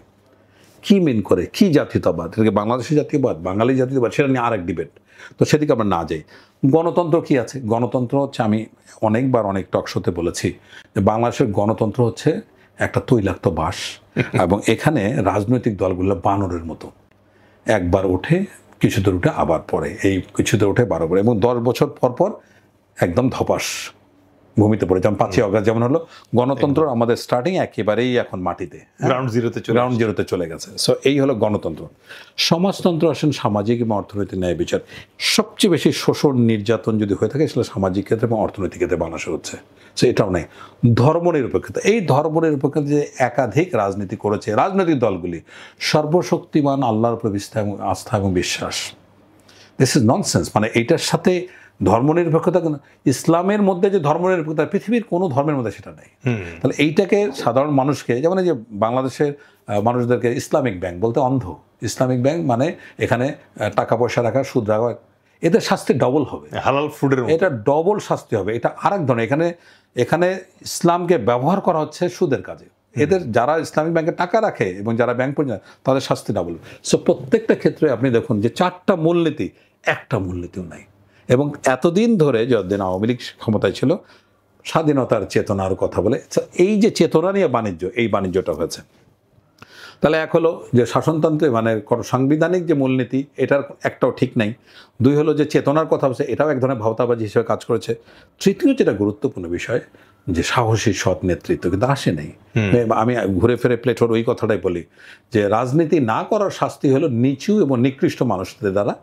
Speaker 1: কি মিন করে, কি জাতীয়তাবাদ, এটাকে বাংলাদেশের জাতীয়বাদ, বাঙালি জাতীয়বাদ, সেটা নিয়ে আরেক ডিবেট, তো সেদিকে আমরা না যাই। গণতন্ত্র কি আছে? গণতন্ত্র হচ্ছে, আমি অনেকবার অনেক টক শোতে বলেছি যে বাংলাদেশের গণতন্ত্র হচ্ছে একটা তৈলাক্ত বাস, এবং এখানে রাজনৈতিক দলগুলো বানরের মতো, একবার ওঠে, কিছু দূর উঠে আবার পড়ে, এই কিছু দূর উঠে বারবার, এবং 10 বছর পর পর একদম ধপাস ভূমিতে পড়ে। যেমন 5ই অগাস্ট যেমন হলো, গণতন্ত্র আমাদের স্টার্টিং একেবারেই এখন মাটিতে, গ্রাউন্ড জিরোতে চলে গেছে। সো এই হলো গণতন্ত্র। সমাজতন্ত্র আসেন সামাজিক এবং অর্থনৈতিক ন্যায় বিচার। সবচেয়ে বেশি শোষণ নির্যাতন যদি হয়ে থাকে সেটা সামাজিক ক্ষেত্রে এবং অর্থনৈতিক ক্ষেত্রে বাংলাদেশে হচ্ছে, সো এটাও নেই। ধর্মনিরপেক্ষতা, এই ধর্মনিরপেক্ষতা যে একাধিক রাজনীতি করেছে রাজনৈতিক দলগুলি, সর্বশক্তিমান আল্লাহর উপর আস্থা এবং বিশ্বাস, দিস ইজ ননসেন্স। মানে এইটার সাথে ধর্মনিরপেক্ষতা, ইসলামের মধ্যে যে ধর্মনিরপেক্ষতা পৃথিবীর কোনো ধর্মের মধ্যে সেটা নেই। তাহলে এইটাকে সাধারণ মানুষকে, যেমন এই যে বাংলাদেশের মানুষদেরকে ইসলামিক ব্যাংক বলতে অন্ধ, ইসলামিক ব্যাংক মানে এখানে টাকা পয়সা রাখা, সুদ রাখা, এদের শাস্তি ডবল হবে,
Speaker 2: হালাল ফুডের, এটা
Speaker 1: ডবল শাস্তি হবে। এটা আরেক ধরনের, এখানে ইসলামকে ব্যবহার করা হচ্ছে সুদের কাজে। এদের যারা ইসলামিক ব্যাংকে টাকা রাখে এবং যারা ব্যাংক পর্যন্ত, তাদের শাস্তি ডাবল। সো প্রত্যেকটা ক্ষেত্রে আপনি দেখুন যে 4টা মূলনীতি, একটা মূলনীতিও নাই। এবং এতদিন ধরে যতদিন আওয়ামী লীগ ক্ষমতায় ছিল, স্বাধীনতার চেতনার কথা বলে, এই যে চেতনা নিয়ে বাণিজ্য, এই বাণিজ্যটা হয়েছে। তাহলে এক হলো যে শাসনতন্ত্রে মানে সাংবিধানিক যে মূলনীতি, এটার একটাও ঠিক নাই। 2 হলো যে চেতনার কথা বলছে, এটাও এক ধরনের ভাওতাবাজি হিসেবে কাজ করেছে। 3 যেটা গুরুত্বপূর্ণ বিষয়, যে সাহসী সৎ নেতৃত্ব কিন্তু আসে নেই। আমি ঘুরে ফিরে প্লেটোর ওই কথাটাই বলি যে রাজনীতি না করার শাস্তি হলো নিচু এবং নিকৃষ্ট মানুষদের দ্বারা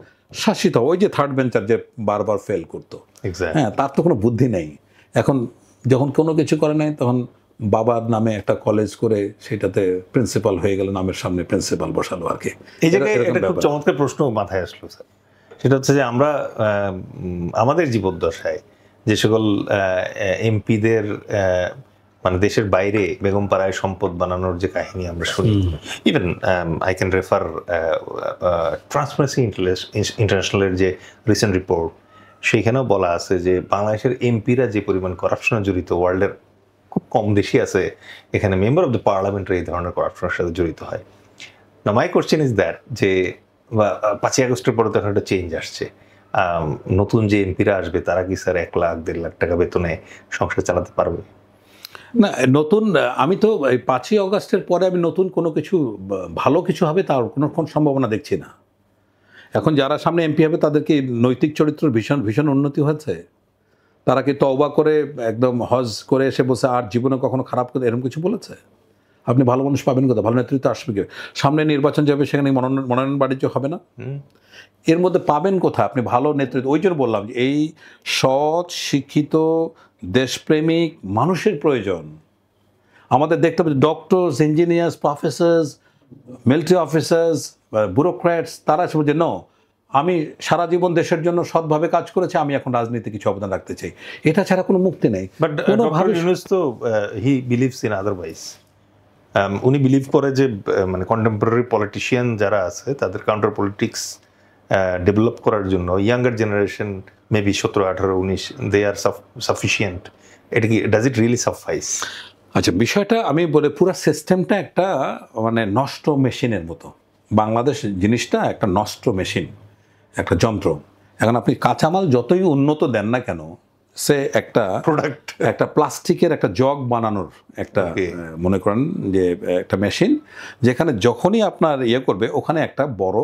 Speaker 1: শাসিত। ওই যে থার্ড বেঞ্চার যে বারবার ফেল করতো, হ্যাঁ, তার তো কোনো বুদ্ধি নেই। এখন যখন কোনো কিছু করে নাই, তখন বাবার নামে একটা কলেজ করে সেটাতে প্রিন্সিপাল হয়ে গেল, নামের সামনে প্রিন্সিপাল বসালো আর কি।
Speaker 2: এই জায়গায় একটা খুব চমৎকার প্রশ্ন মাথায় আসলো স্যার, সেটা হচ্ছে যে আমরা আমাদের জীবদ্দশায় যে সকল এমপিদের মানে দেশের বাইরে বেগমপাড়ায় সম্পদ বানানোর যে কাহিনী আমরা শুনি, even I can refer transparency ইন্টারন্যাশনালের যে রিসেন্ট রিপোর্ট, সেইখানেও বলা আছে যে বাংলাদেশের এমপিরা যে পরিমাণ কারাপশনে জড়িত, ওয়ার্ল্ডের খুব কম দেশই আছে এখানে মেম্বার অফ দ্য পার্লামেন্টের এই ধরনের কারাপশনের সাথে জড়িত হয়। না, মাই কোশ্চেন ইজ দ্যাট যে 5ই আগস্টের পরে তো এখন একটা চেঞ্জ আসছে, নতুন যে এমপিরা আসবে তারা কি স্যার 1 লাখ 1.5 লাখ টাকা বেতনে সংসার চালাতে পারবে?
Speaker 1: না, নতুন, আমি তো এই 5ই অগাস্টের পরে আমি নতুন কোনো কিছু ভালো কিছু হবে তার কোনো সম্ভাবনা দেখছি না। এখন যারা সামনে এমপি হবে তাদের কি নৈতিক চরিত্রের ভীষণ উন্নতি হয়েছে? তারা কি তওবা করে একদম হজ করে এসে বসে আর জীবনে কখনো খারাপ করে এরকম কিছু বলেছে? আপনি ভালো মানুষ পাবেন কোথায়? ভালো নেতৃত্ব আসবে কি? সামনে নির্বাচন যাবে, সেখানে মনোনয়ন বাণিজ্য হবে না? এর মধ্যে পাবেন কোথায় আপনি ভালো নেতৃত্ব? ওই জন্য বললাম যে এই সৎ, শিক্ষিত, দেশপ্রেমিক মানুষের প্রয়োজন আমাদের। দেখতে পাচ্ছি doctors, engineers, Professor's, military officers, bureaucrats, তারা সব যে নো, আমি সারা জীবন দেশের জন্য সৎভাবে কাজ করেছি, আমি এখন রাজনীতি কিছু অবদান রাখতে চাই। এটা ছাড়া কোনো মুক্তি নেই।
Speaker 2: বাট ডক্টর ইউনূস তো হি বিলিভস ইন আদারওয়াইজ। উনি বিলিভ করে যে মানে কন্টেম্পোরারি পলিটিশিয়ান যারা আছে তাদের কাউন্টার পলিটিক্স ডেভেলপ করার জন্য younger generation maybe 17, 18, 19 they are sufficient. এটা কি, ডাজ ইট রিয়েলি সাফাইস?
Speaker 1: আচ্ছা, বিষয়টা আমি বলে, পুরো সিস্টেমটা একটা মানে নষ্ট মেশিনের মতো। বাংলাদেশ জিনিসটা একটা নষ্ট মেশিন, একটা যন্ত্র। এখন আপনি কাঁচামাল যতই উন্নত দেন না কেন, সে একটা
Speaker 2: প্রোডাক্ট,
Speaker 1: একটা প্লাস্টিকের একটা জগ বানানোর একটা মনে করেন যে একটা মেশিন, যেখানে যখনই আপনার ইয়ে করবে ওখানে একটা বড়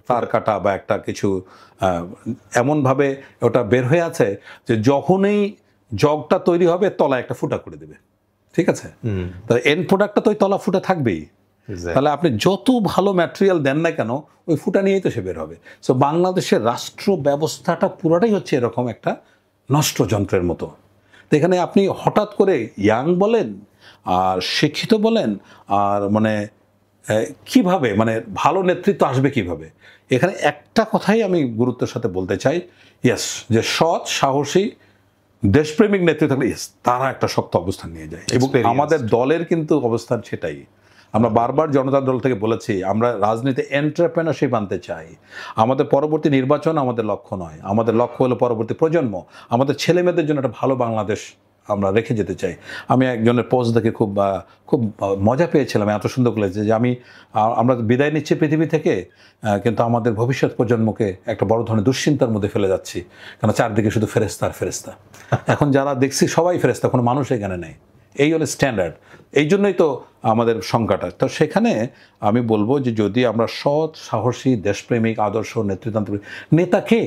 Speaker 1: তার কাটা বা একটা কিছু এমনভাবে ওটা বের হয়ে আছে যে যখনই জগটা তৈরি হবে তলায় একটা ফুটা করে দেবে, ঠিক আছে? তাহলে এন্ড প্রোডাক্টটা তো ওই তলা ফুটা থাকবেই। তাহলে আপনি যত ভালো ম্যাটেরিয়াল দেন না কেন, ওই ফুটা নিয়েই তো সে বের হবে। সো বাংলাদেশের রাষ্ট্র ব্যবস্থাটা পুরোটাই হচ্ছে এরকম একটা নষ্ট যন্ত্রের মতো। তো এখানে আপনি হঠাৎ করে ইয়াং বলেন আর শিক্ষিত বলেন আর মানে কিভাবে মানে ভালো নেতৃত্ব আসবে কিভাবে, এখানে একটা কথাই আমি গুরুত্বের সাথে বলতে চাই, ইয়েস, যে সৎ সাহসী দেশপ্রেমিক নেতৃত্ব থাকলে ইয়েস তারা একটা শক্ত অবস্থান নিয়ে যায়। এবং আমাদের দলের কিন্তু অবস্থান সেটাই। আমরা বারবার জনতা দল থেকে বলেছি আমরা রাজনীতি এন্টারপ্রেনারশিপ আনতে চাই। আমাদের পরবর্তী নির্বাচন আমাদের লক্ষ্য নয়, আমাদের লক্ষ্য হলো পরবর্তী প্রজন্ম, আমাদের ছেলেমেয়েদের জন্য একটা ভালো বাংলাদেশ আমরা রেখে যেতে চাই। আমি একজনের পোস্ট দেখে খুব মজা পেয়েছিলাম, এত সুন্দর করেছে যে আমরা বিদায় নিচ্ছি পৃথিবী থেকে, কিন্তু আমাদের ভবিষ্যৎ প্রজন্মকে একটা বড় ধরনের দুশ্চিন্তার মধ্যে ফেলে যাচ্ছি, কারণ চারদিকে শুধু ফেরেস্তা আর ফেরেস্তা। এখন যারা দেখছি সবাই ফেরেস্তা, কোনো মানুষ এখানে নেই, এই হলো স্ট্যান্ডার্ড। এই জন্যই তো আমাদের সংখ্যাটা। তো সেখানে আমি বলবো যে যদি আমরা সৎ সাহসী দেশপ্রেমিক আদর্শ নেতৃত্বান্তরিক নেতা কে?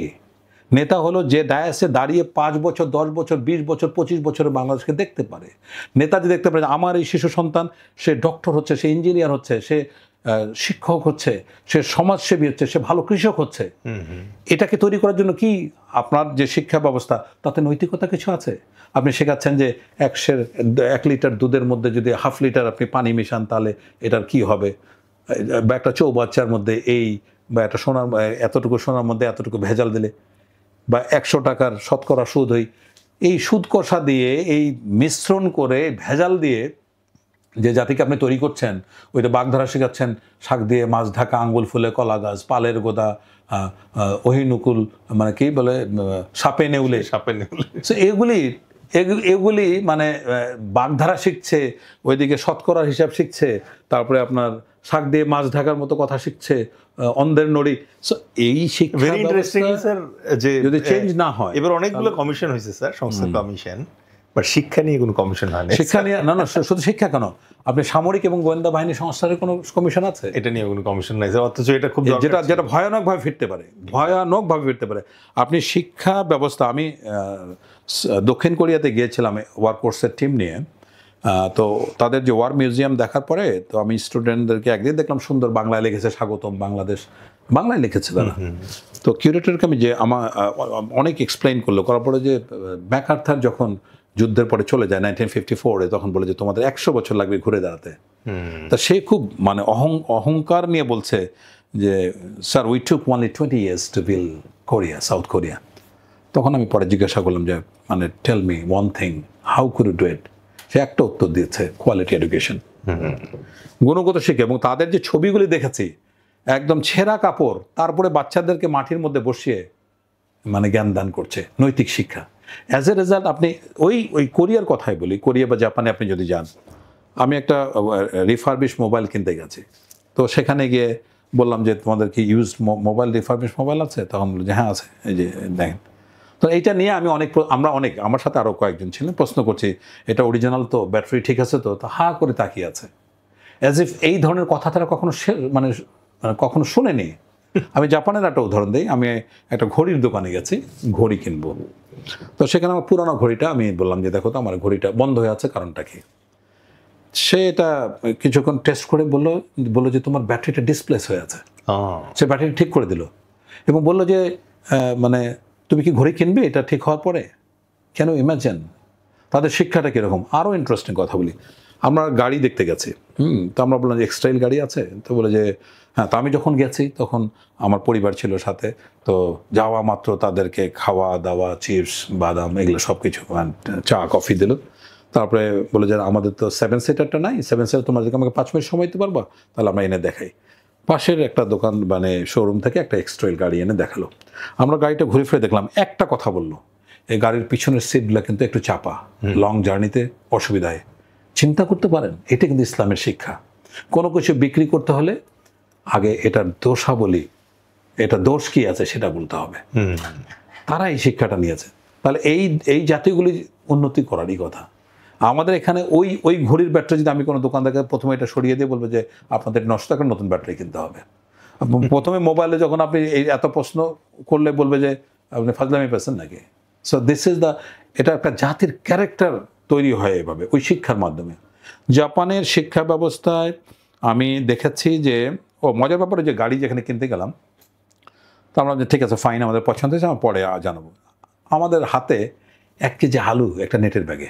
Speaker 1: নেতা হলো যে ডায়াসে দাঁড়িয়ে 5 বছর 10 বছর 20 বছর 25 বছরে বাংলাদেশকে দেখতে পারে। নেতা যে দেখতে পারে আমার এই শিশু সন্তান সে ডক্টর হচ্ছে, সে ইঞ্জিনিয়ার হচ্ছে, সে শিক্ষক হচ্ছে, সে সমাজসেবী হচ্ছে, সে ভালো কৃষক হচ্ছে। এটাকে তৈরি করার জন্য কি আপনার যে শিক্ষা ব্যবস্থা তাতে নৈতিকতা কিছু আছে? আপনি শেখাচ্ছেন যে 1 লিটার দুধের মধ্যে যদি 1/2 লিটার আপনি পানি মিশান তাহলে এটার কি হবে, বা একটা চৌবাচ্চার মধ্যে এই বা একটা সোনার এতটুকু সোনার মধ্যে এতটুকু ভেজাল দিলে, বা 100 টাকার শতকরা সুদ এই সুদ কষা দিয়ে এই মিশ্রণ করে ভেজাল দিয়ে যে জাতিকে আপনি তৈরি করছেন, ওইটা বাগধারা শেখাচ্ছেন, শাক দিয়ে মাছ ঢাকা, আঙ্গুল ফুলে কলা গাছ, পালের গোদা, অহিনুকুল, মানে কি বলে সাপে নেউলে। এগুলি মানে বাগধারা শিখছে, ওইদিকে শতকরার হিসাব শিখছে, তারপরে আপনার শাক দিয়ে মাছ ঢাকার মতো কথা শিখছে, অন্ধের নড়ি। এই শিক্ষা
Speaker 2: ভেরি ইন্টারেস্টিং স্যার, যে
Speaker 1: যদি চেঞ্জ না হয়।
Speaker 2: এবার অনেকগুলো কমিশন হয়েছে স্যার, সংস্কার কমিশন, বাট শিক্ষা নিয়ে কোনো কমিশন হয় না।
Speaker 1: শিক্ষা নিয়ে না, শুধু শিক্ষা কেন, আপনি সামরিক এবং গোয়েন্দা বাহিনী সংস্থার কোনো কমিশন আছে?
Speaker 2: এটা নিয়ে কোনো কমিশন নাই, অথচ এটা খুব
Speaker 1: যেটা ভয়ানকভাবে ফিরতে পারে, আপনি শিক্ষা ব্যবস্থা। আমি দক্ষিণ কোরিয়াতে গিয়েছিলাম ওয়ার কোর্সের টিম নিয়ে, তো তাদের যে ওয়ার মিউজিয়াম দেখার পরে তো আমি স্টুডেন্টদেরকে একদিন দেখলাম সুন্দর বাংলায় লিখেছে স্বাগতম বাংলাদেশ, বাংলায় লিখেছে তারা। তো কিউরেটরকে আমি যে অনেক এক্সপ্লেইন করার পরে যে ম্যাকআর্থার যখন যুদ্ধের পরে চলে যায় 1954-এ, তখন বলে যে তোমাদের 100 বছর লাগবে ঘুরে দাঁড়াতে। তা সে খুব মানে অহংকার নিয়ে বলছে যে sir we took only 20 years to build Korea, South Korea. তখন আমি পরে জিজ্ঞাসা করলাম যে মানে tell me one thing, how could you do it? সে একটা উত্তর দিয়েছে, কোয়ালিটি এডুকেশন, গুণগত শিক্ষা। এবং তাদের যে ছবিগুলি দেখেছি একদম ছেঁড়া কাপড়, তারপরে বাচ্চাদেরকে মাটির মধ্যে বসিয়ে মানে জ্ঞান দান করছে, নৈতিক শিক্ষা। অ্যাজ এ রেজাল্ট আপনি ওই কোরিয়ার কথাই বলি, কোরিয়া বা জাপানে আপনি যদি যান, আমি একটা রিফারবিশ মোবাইল কিনতে গেছি, তো সেখানে গিয়ে বললাম যে তোমাদের কি ইউজড মোবাইল, রিফারবিশ মোবাইল আছে? তখন বললো যে হ্যাঁ আছে, এই যে দেখেন। তো এইটা নিয়ে আমি আমার সাথে আরও কয়েকজন ছিলেন, প্রশ্ন করছি এটা অরিজিনাল তো, ব্যাটারি ঠিক আছে তো? হা করে তাকিয়ে আছে, অ্যাজ ইফ এই ধরনের কথা তারা কখনো শোনেনি। আমি জাপানের একটা উদাহরণ দিই, আমি একটা ঘড়ির দোকানে গেছি, ঘড়ি কিনবো। তো সেখানে আমার পুরানো ঘড়িটা আমি বললাম যে দেখো তো আমার ঘড়িটা বন্ধ হয়ে আছে, কারণটা কি? সে এটা কিছুক্ষণ টেস্ট করে বললো যে তোমার ব্যাটারিটা ডিসপ্লেস হয়ে আছে। সে ব্যাটারি ঠিক করে দিল এবং বললো যে মানে তুমি কি ঘড়ি কিনবে এটা ঠিক হওয়ার পরে? কেন ইমাজিন তাদের শিক্ষাটা কীরকম। আরও ইন্টারেস্টিং কথা বলি, আমরা গাড়ি দেখতে গেছি, তো আমরা বললাম যে এক্সটাইল গাড়ি আছে, তো বলে যে হ্যাঁ। তো আমি যখন গেছি তখন আমার পরিবার ছিল সাথে, তো যাওয়া মাত্র তাদেরকে খাওয়া দাওয়া, চিপস বাদাম এগুলো সব কিছু, চা কফি দিল। তারপরে বলে যে আমাদের তো 7 সিটারটা নাই, 7 সিটার তোমার আমাকে 5 মিনিট সময় দিতে পারবা? তাহলে আমরা এনে দেখাই। পাশের একটা দোকান মানে শোরুম থেকে একটা এক্সট্রাইল গাড়ি এনে দেখালো। আমরা গাড়িটা ঘুরে ফিরে দেখলাম, একটা কথা বললো, এই গাড়ির পিছনের সিটগুলো কিন্তু একটু চাপা, লং জার্নিতে অসুবিধায়। চিন্তা করতে পারেন, এটা কিন্তু ইসলামের শিক্ষা। কোনো কিছু বিক্রি করতে হলে আগে এটার দোষাবলী, এটা দোষ কি আছে সেটা বলতে হবে। তারা এই শিক্ষাটা নিয়েছে। তাহলে এই জাতিগুলি উন্নতি করারই কথা। আমাদের এখানে ওই ঘড়ির ব্যাটারি যদি আমি কোনো দোকানদারকে প্রথমে এটা সরিয়ে দিয়ে বলবো যে আপনাদের 900 টাকার নতুন ব্যাটারি কিনতে হবে। প্রথমে মোবাইলে যখন আপনি এত প্রশ্ন করলে বলবে যে আপনি ফাজলামি পেয়েছেন নাকি। সো দিস ইজ এটা একটা জাতির ক্যারেক্টার তৈরি হয় এভাবে, ওই শিক্ষার মাধ্যমে। জাপানের শিক্ষা ব্যবস্থায় আমি দেখেছি যে মজার ব্যাপারে যে গাড়ি যেখানে কিনতে গেলাম, তো আমরা যে ঠিক আছে ফাইন, আমাদের পছন্দ হয়েছে, আমরা পরে জানাবো। আমাদের হাতে 1 কেজি আলু একটা নেটের ব্যাগে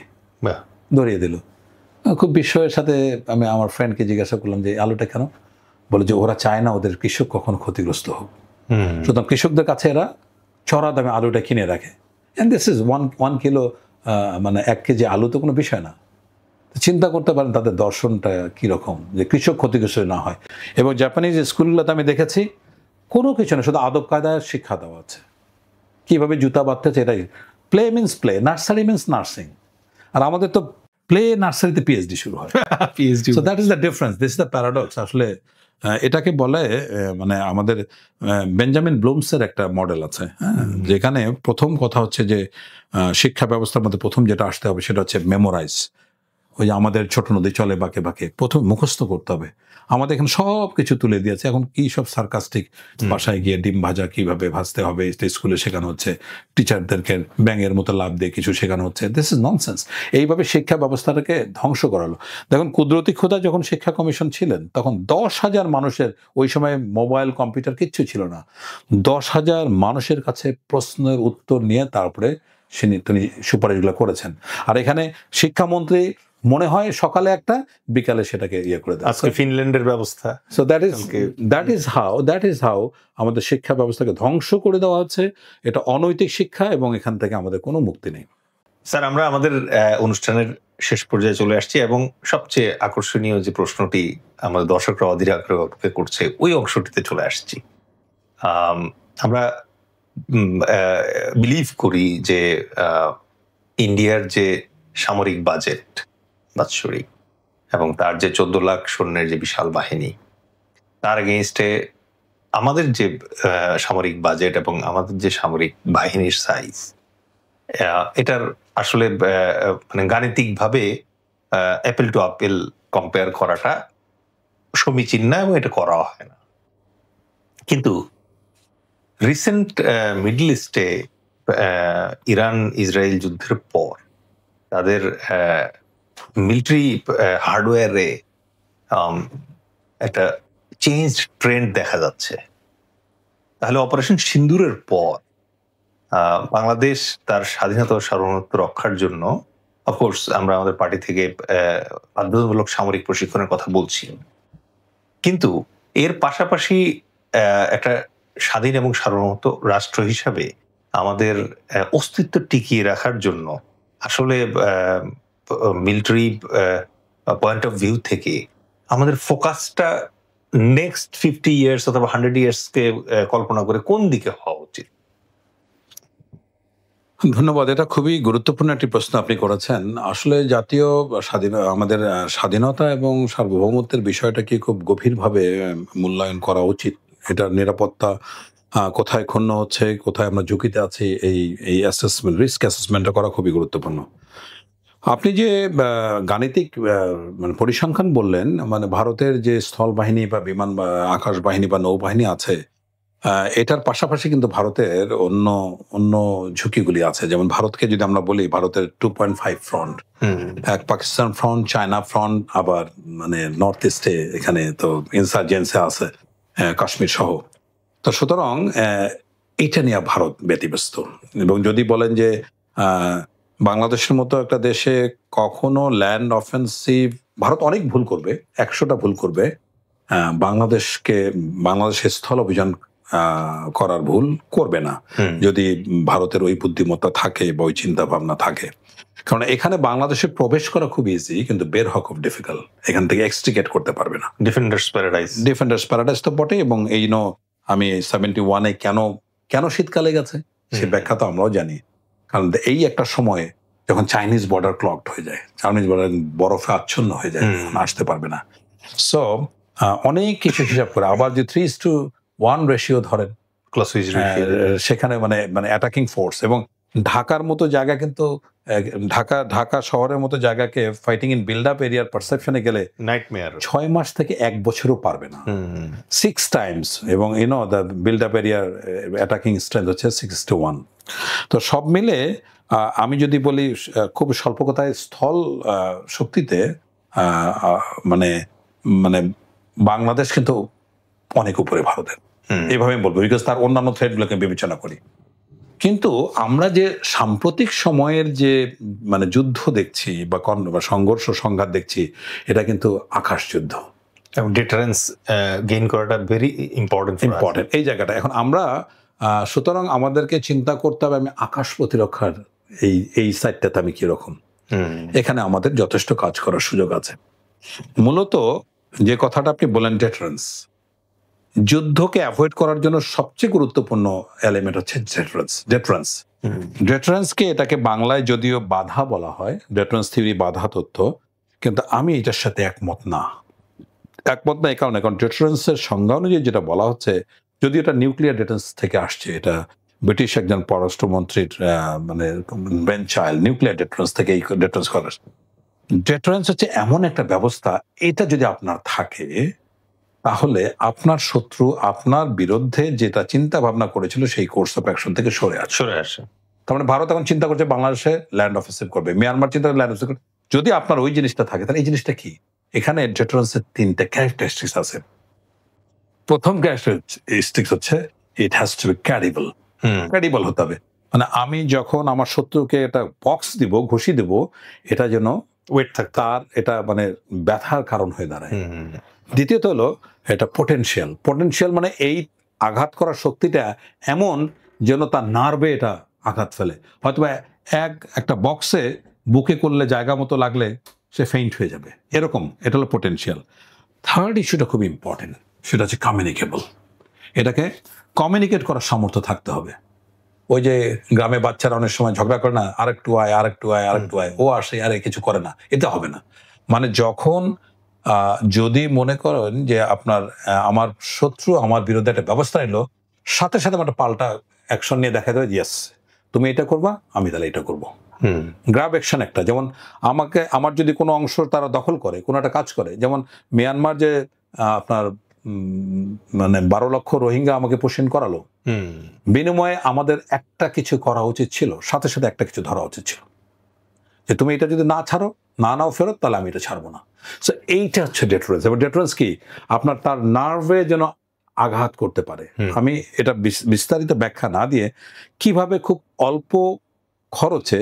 Speaker 1: ধরিয়ে দিল। খুব বিস্ময়ের সাথে আমি আমার ফ্রেন্ডকে জিজ্ঞাসা করলাম যে আলুটা কেন? বলে যে ওরা চায় না ওদের কৃষক কখনো ক্ষতিগ্রস্ত হোক, সুতরাং কৃষকদের কাছে এরা চড়া দামে আলুটা কিনে রাখে। And this is one kilo, মানে 1 কেজি আলু তো কোনো বিষয় না। চিন্তা করতে পারেন তাদের দর্শনটা কীরকম, যে কৃষক ক্ষতিগ্রস্ত না হয়। এবং জাপানিজ স্কুলগুলোতে আমি দেখেছি কোনো কিছু না, শুধু আদব কায়দার শিক্ষা দেওয়া আছে, কীভাবে জুতা বাঁধতেছে এটাই। Play means play, nursery means nursing. আর আমাদের তো প্লে নার্সারিতে পিএইচডি শুরু হয়।
Speaker 3: PhD.
Speaker 1: So that is the difference, this is the paradox. আসলে এটাকে বলে মানে আমাদের বেঞ্জামিন ব্লুমসের একটা মডেল আছে, হ্যাঁ, যেখানে প্রথম কথা হচ্ছে যে শিক্ষা ব্যবস্থার মধ্যে প্রথম যেটা আসতে হবে সেটা হচ্ছে মেমোরাইজ। ওই যে আমাদের ছোট নদী চলে বাঁকে বাঁকে, প্রথম মুখস্থ করতে হবে। আমাদের এখানে সব কিছু তুলে দিয়েছে, এখন কি সব সার্কাস্টিক, বাসায় গিয়ে ডিম ভাজা কিভাবে ভাজতে হবে স্কুলে শেখানো হচ্ছে, টিচারদেরকে ব্যাঙের মতো লাভ দিয়ে কিছু শেখানো হচ্ছে। This is nonsense. এইভাবে শিক্ষা ব্যবস্থাটাকে ধ্বংস করালো। দেখুন কুদরতি খোদা যখন শিক্ষা কমিশন ছিলেন তখন 10,000 মানুষের, ওই সময় মোবাইল কম্পিউটার কিচ্ছু ছিল না, 10,000 মানুষের কাছে প্রশ্নের উত্তর নিয়ে তারপরে তিনি সুপারিশগুলো করেছেন। আর এখানে শিক্ষামন্ত্রী মনে হয় সকালে একটা, বিকালে সেটাকে ইয়ে করে দেয়।
Speaker 2: আজকে ফিনল্যান্ডের ব্যবস্থা।
Speaker 1: সো দ্যাট ইজ হাউ আমাদের শিক্ষা ব্যবস্থাকে ধ্বংস করে দেওয়া হচ্ছে। এটা অনৈতিক শিক্ষা এবং এখান থেকে আমাদের কোনো মুক্তি নেই।
Speaker 2: স্যার, আমরা আমাদের অনুষ্ঠানের শেষ পর্যায়ে চলে আসছি এবং সবচেয়ে আকর্ষণীয় যে প্রশ্নটি আমাদের দর্শকরা অধীর আগ্রহে অপেক্ষা করছে ওই অংশটিতে চলে আসছি। আমরা বিলিভ করি যে ইন্ডিয়ার যে সামরিক বাজেট বাৎসরিক এবং তার যে 14 লাখ সৈন্যের যে বিশাল বাহিনী, তার এগেইনস্টে আমাদের যে সামরিক বাজেট এবং আমাদের যে সামরিক বাহিনীর সাইজ, এটার আসলে মানে গাণিতিকভাবে অ্যাপেল টু আপেল কম্পেয়ার করাটা সমীচীন না এবং এটা করা হয় না। কিন্তু রিসেন্ট মিডল ইস্টে ইরান ইসরায়েল যুদ্ধের পর তাদের মিলিটারি হার্ডওয়্যারে একটা চেঞ্জ ট্রেন্ড দেখা যাচ্ছে। তাহলে অপারেশন সিন্দুরের পর বাংলাদেশ তার স্বাধীনতা ও সার্বভৌমত্ব রক্ষার জন্য, অফকোর্স আমরা আমাদের পার্টি থেকে বাধ্যতামূলক সামরিক প্রশিক্ষণের কথা বলছি, কিন্তু এর পাশাপাশি একটা স্বাধীন এবং সার্বভৌমত্ব রাষ্ট্র হিসাবে আমাদের অস্তিত্ব টিকিয়ে রাখার জন্য আসলে মিলিটারি পয়েন্ট অফ ভিউ থেকে আমাদের ফোকাসটা নেক্সট 50 ইয়ার্স অথবা 100 ইয়ার্সকে কল্পনা করে কোন দিকে হওয়া উচিত?
Speaker 1: ধন্যবাদ। এটা খুবই গুরুত্বপূর্ণ একটি প্রশ্ন আপনি করেছেন। আসলে জাতীয় আমাদের স্বাধীনতা এবং সার্বভৌমত্বের বিষয়টাকে খুব গভীরভাবে মূল্যায়ন করা উচিত। এটার নিরাপত্তা কোথায় ক্ষুণ্ণ হচ্ছে, কোথায় আমরা ঝুঁকিতে আছি, এই অ্যাসেসমেন্ট, রিস্ক অ্যাসেসমেন্টটা করা খুবই গুরুত্বপূর্ণ। আপনি যে গাণিতিক মানে পরিসংখ্যান বললেন, মানে ভারতের যে স্থল বাহিনী বা বিমান বা আকাশ বাহিনী বা নৌবাহিনী আছে, এটার পাশাপাশি কিন্তু ভারতের অন্য ঝুঁকিগুলি আছে। যেমন ভারতকে যদি আমরা বলি, ভারতের 2.5 ফ্রন্ট, এক পাকিস্তান ফ্রন্ট, চায়না ফ্রন্ট, আবার মানে নর্থ ইস্টে এখানে তো ইনসার্জেন্সি আছে কাশ্মীর সহ। তো সুতরাং এইটা নিয়ে ভারত ব্যতিব্যস্ত। এবং যদি বলেন যে বাংলাদেশের মতো একটা দেশে কখনো ল্যান্ড অফেন্সিভ, ভারত অনেক ভুল করবে, 100টা ভুল করবে, বাংলাদেশের স্থল অভিযান করার ভুল করবে না যদি ভারতের ওই বুদ্ধিমত্তা থাকে বা ওই চিন্তা ভাবনা থাকে। কারণ এখানে বাংলাদেশে প্রবেশ করা খুব ইজি, কিন্তু বের হওয়া খুব ডিফিকাল্ট। এখান থেকে এক্সট্রিকেট করতে পারবে না। ডিফেন্ডার্স প্যারাডাইস তো বটে। এবং আমি 71-এ কেন শীতকালে গেছে সে ব্যাখ্যা তো আমরাও জানি। কারণ এই একটা সময় যখন চাইনিজ বর্ডার ক্লগড হয়ে যায়, চাইনিজ বর্ডার বরফে আচ্ছন্ন হয়ে যায়, আসতে পারবে না। সো অনেক কিছু হিসাব করে আবার যে 3:1 রেশিও ধরেন, সেখানে মানে অ্যাটাকিং ফোর্স, এবং ঢাকার মতো জায়গা, কিন্তু ঢাকা শহরের মতো জায়গাকে ফাইটিং ইন বিল্ড আপ এরিয়ার পারসেপশনে গেলে নাইটমেয়ার, 6 মাস থেকে 1 বছরও পারবে না, 6 টাইমস। এবং দ্য বিল্ড আপ এরিয়ার অ্যাটাকিং স্ট্রেংথ হচ্ছে 6:1। তো সব মিলে আমি যদি বলি খুব স্বল্প কথায়, স্থল শক্তিতে মানে বাংলাদেশ কিন্তু অনেক উপরে ভারতের, এইভাবে বলবো, বিকজ তার অন্যান্য থ্রেটগুলোকে বিবেচনা করি। কিন্তু আমরা যে সাম্প্রতিক সময়ের যে যুদ্ধ দেখছি বা সংঘর্ষ সংঘাত দেখছি, এটা কিন্তু আকাশ যুদ্ধ।
Speaker 2: এবং ডিটারেন্স গেইন করাটা ভেরি ইম্পর্টেন্ট
Speaker 1: ইম্পর্টেন্ট এই জায়গাটা। এখন আমরা সুতরাং আমাদেরকে চিন্তা করতে হবে আমি আকাশ প্রতিরক্ষার এই সাইডটাতে আমি কিরকম, এখানে আমাদের যথেষ্ট কাজ করার সুযোগ আছে। মূলত যে কথাটা আপনি বলেন ডেটারেন্স, যুদ্ধকে অ্যাভয়েড করার জন্য সবচেয়ে গুরুত্বপূর্ণ এলিমেন্ট হচ্ছে ডেটারেন্স। ডেটারেন্সকে এটাকে বাংলায় যদিও বাধা বলা হয়, ডেটারেন্স থিওরি বাধা তত্ত্ব, কিন্তু আমি এটার সাথে একমত না এই কারণে, কারণ ডেটারেন্সের সংজ্ঞা অনুযায়ী যেটা বলা হচ্ছে, যদি এটা নিউক্লিয়ার ডেটারেন্স থেকে আসছে, এটা ব্রিটিশ একজন পররাষ্ট্রমন্ত্রীর মানে ব্রেন চাইল্ড, নিউক্লিয়ার ডেটারেন্স থেকে এই ডেটারেন্স করা। ডেটারেন্স হচ্ছে এমন একটা ব্যবস্থা, এটা যদি আপনার থাকে তাহলে আপনার শত্রু আপনার বিরুদ্ধে যেটা চিন্তা ভাবনা করেছিল সেই কোর্স অফ অ্যাকশন থেকে সরে আসে। তার মানে ভারত এখন চিন্তা করছে বাংলাদেশে ল্যান্ড অফেন্সিভ করবে, মিয়ানমার চিন্তা করে ল্যান্ড অফেন্সিভ করবে। যদি আপনার ওই জিনিসটা থাকে তাহলে এই জিনিসটা কি? এখানে ডেটারেন্সের 3টা ক্যারেক্টারিস্টিক্স আছে। প্রথম ক্যারেক্টারিস্টিক্স হচ্ছে it has to be credible হতে হবে। মানে আমি যখন আমার শত্রুকে একটা বক্স দিব, ঘুষি দেব, এটা যেন ওয়েট থাকে, তার এটা মানে ব্যথার কারণ হয়ে দাঁড়ায়। দ্বিতীয়ত হলো এটা পোটেনশিয়াল, মানে এই আঘাত করার শক্তিটা এমন যেন তার নার্ভে এটা আঘাত ফেলে। হয়তো একটা বক্সে বুকে করলে জায়গা মতো লাগলে সে ফেইন্ট হয়ে যাবে, এরকম। এটা হলো পোটেনশিয়াল। থার্ড ইস্যুটা খুব ইম্পর্টেন্ট, সেটা হচ্ছে কমিউনিকেবল। এটাকে কমিউনিকেট করার সামর্থ্য থাকতে হবে। ওই যে গ্রামে বাচ্চারা অনেক সময় ঝগড়া করে না, আরেকটু আয়, ও আসে আরে কিছু করে না, এটা হবে না। মানে যখন যদি মনে করেন যে আমার শত্রু আমার বিরুদ্ধে একটা ব্যবস্থা নিল, সাথে সাথে একটা পাল্টা অ্যাকশন নিয়ে দেখা দেবে, ইয়েস তুমি এটা করবা, আমি তাহলে এটা করবো। গ্রাব অ্যাকশন একটা, যেমন আমার যদি কোনো অংশ তারা দখল করে, কোনো একটা কাজ করে, যেমন মিয়ানমার যে আপনার মানে 12 লক্ষ রোহিঙ্গা আমাকে পোষণ করালো, বিনিময়ে আমাদের একটা কিছু করা উচিত ছিল, সাথে সাথে একটা কিছু ধরা উচিত ছিল, যে তুমি এটা যদি না ছাড়ো, নাও ফেরত, তাহলে আমি এটা ছাড়বো না। সো এইটা হচ্ছে ডেটারেন্স। এবং ডেটারেন্স কি? আপনার তার নার্ভে যেন আঘাত করতে পারে। আমি এটা বিস্তারিত ব্যাখ্যা না দিয়ে কিভাবে খুব অল্প খরচে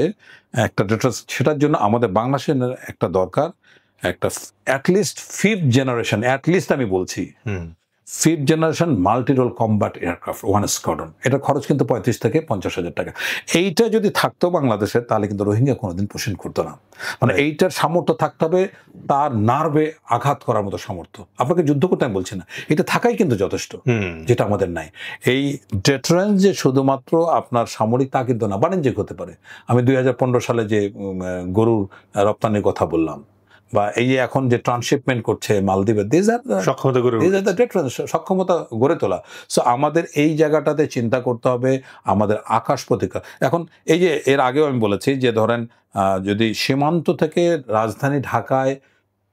Speaker 1: একটা ডেটারেন্স, সেটার জন্য আমাদের বাংলাদেশের একটা দরকার, একটা অ্যাটলিস্ট 5th জেনারেশন, অ্যাটলিস্ট আমি বলছি 5th generation multi role combat aircraft 1 squadron. এটা খরচ কিন্তু 35 থেকে 50,000 টাকা। এইটা যদি থাকতো বাংলাদেশে, তাহলে কিন্তু রোহিঙ্গা কোনোদিন পোষণ করতো না। মানে এইটার সামর্থ্য থাকতে হবে, তার নার্ভে আঘাত করার মতো সামর্থ্য। আপনাকে যুদ্ধ করতে আমি বলছি না, এটা থাকাই কিন্তু যথেষ্ট, যেটা আমাদের নাই। এই ডেটারেন্স যে শুধুমাত্র আপনার সামরিক তা কিন্তু না, বাণিজ্যিক হতে পারে। আমি 2015 সালে যে গরুর রপ্তানির কথা বললাম, বা এই যে এখন যে ট্রান্সশিপমেন্ট করছে মালদ্বীপে, সক্ষমতা গড়ে তোলা। সো আমাদের এই জায়গাটাতে চিন্তা করতে হবে আমাদের আকাশ প্রতিরক্ষা। এখন এই যে এর আগেও আমি বলেছি যে ধরেন যদি সীমান্ত থেকে রাজধানী ঢাকায়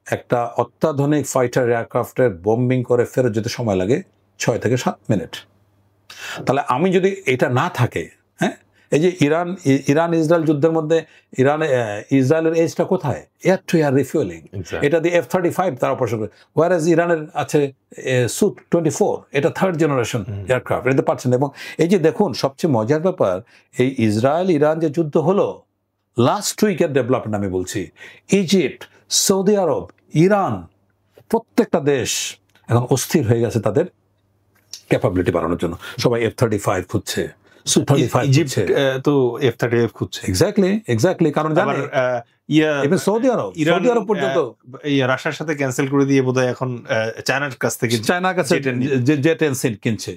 Speaker 1: একটা অত্যাধুনিক ফাইটার এয়ারক্রাফটের বোম্বিং করে ফেরত যেতে সময় লাগে 6 থেকে 7 মিনিট, তাহলে যদি এটা না থাকে, হ্যাঁ, এই যে ইরান ইসরায়েল যুদ্ধের মধ্যে ইসরায়েলের এজটা কোথায়? Air two air refuelling. এটা দিয়ে F-35 তারা অপারেশন করে, ওয়ারাজ ইরানের আছে Su-24, এটা 3rd জেনারেশন এয়ারক্রাফট, এটাতে পারছেন। এবং এই যে দেখুন, সবচেয়ে মজার ব্যাপার, এই ইসরায়েল ইরান যে যুদ্ধ হলো, লাস্ট উইকের ডেভেলপমেন্ট আমি বলছি, ইজিপ্ট, সৌদি আরব, ইরান, প্রত্যেকটা দেশ এখন অস্থির হয়ে গেছে তাদের ক্যাপাবিলিটি বাড়ানোর জন্য। সবাই F-35 খুঁজছে, ইজিপ্ট
Speaker 2: তো F-35 খুঁজছে।
Speaker 1: এক্স্যাক্টলি, কারণ জানে সৌদি আরব পর্যন্ত
Speaker 2: রাশিয়ার সাথে ক্যান্সেল করে দিয়ে বোধহয় এখন চায়নার কাছে
Speaker 1: J-10C কিনছে,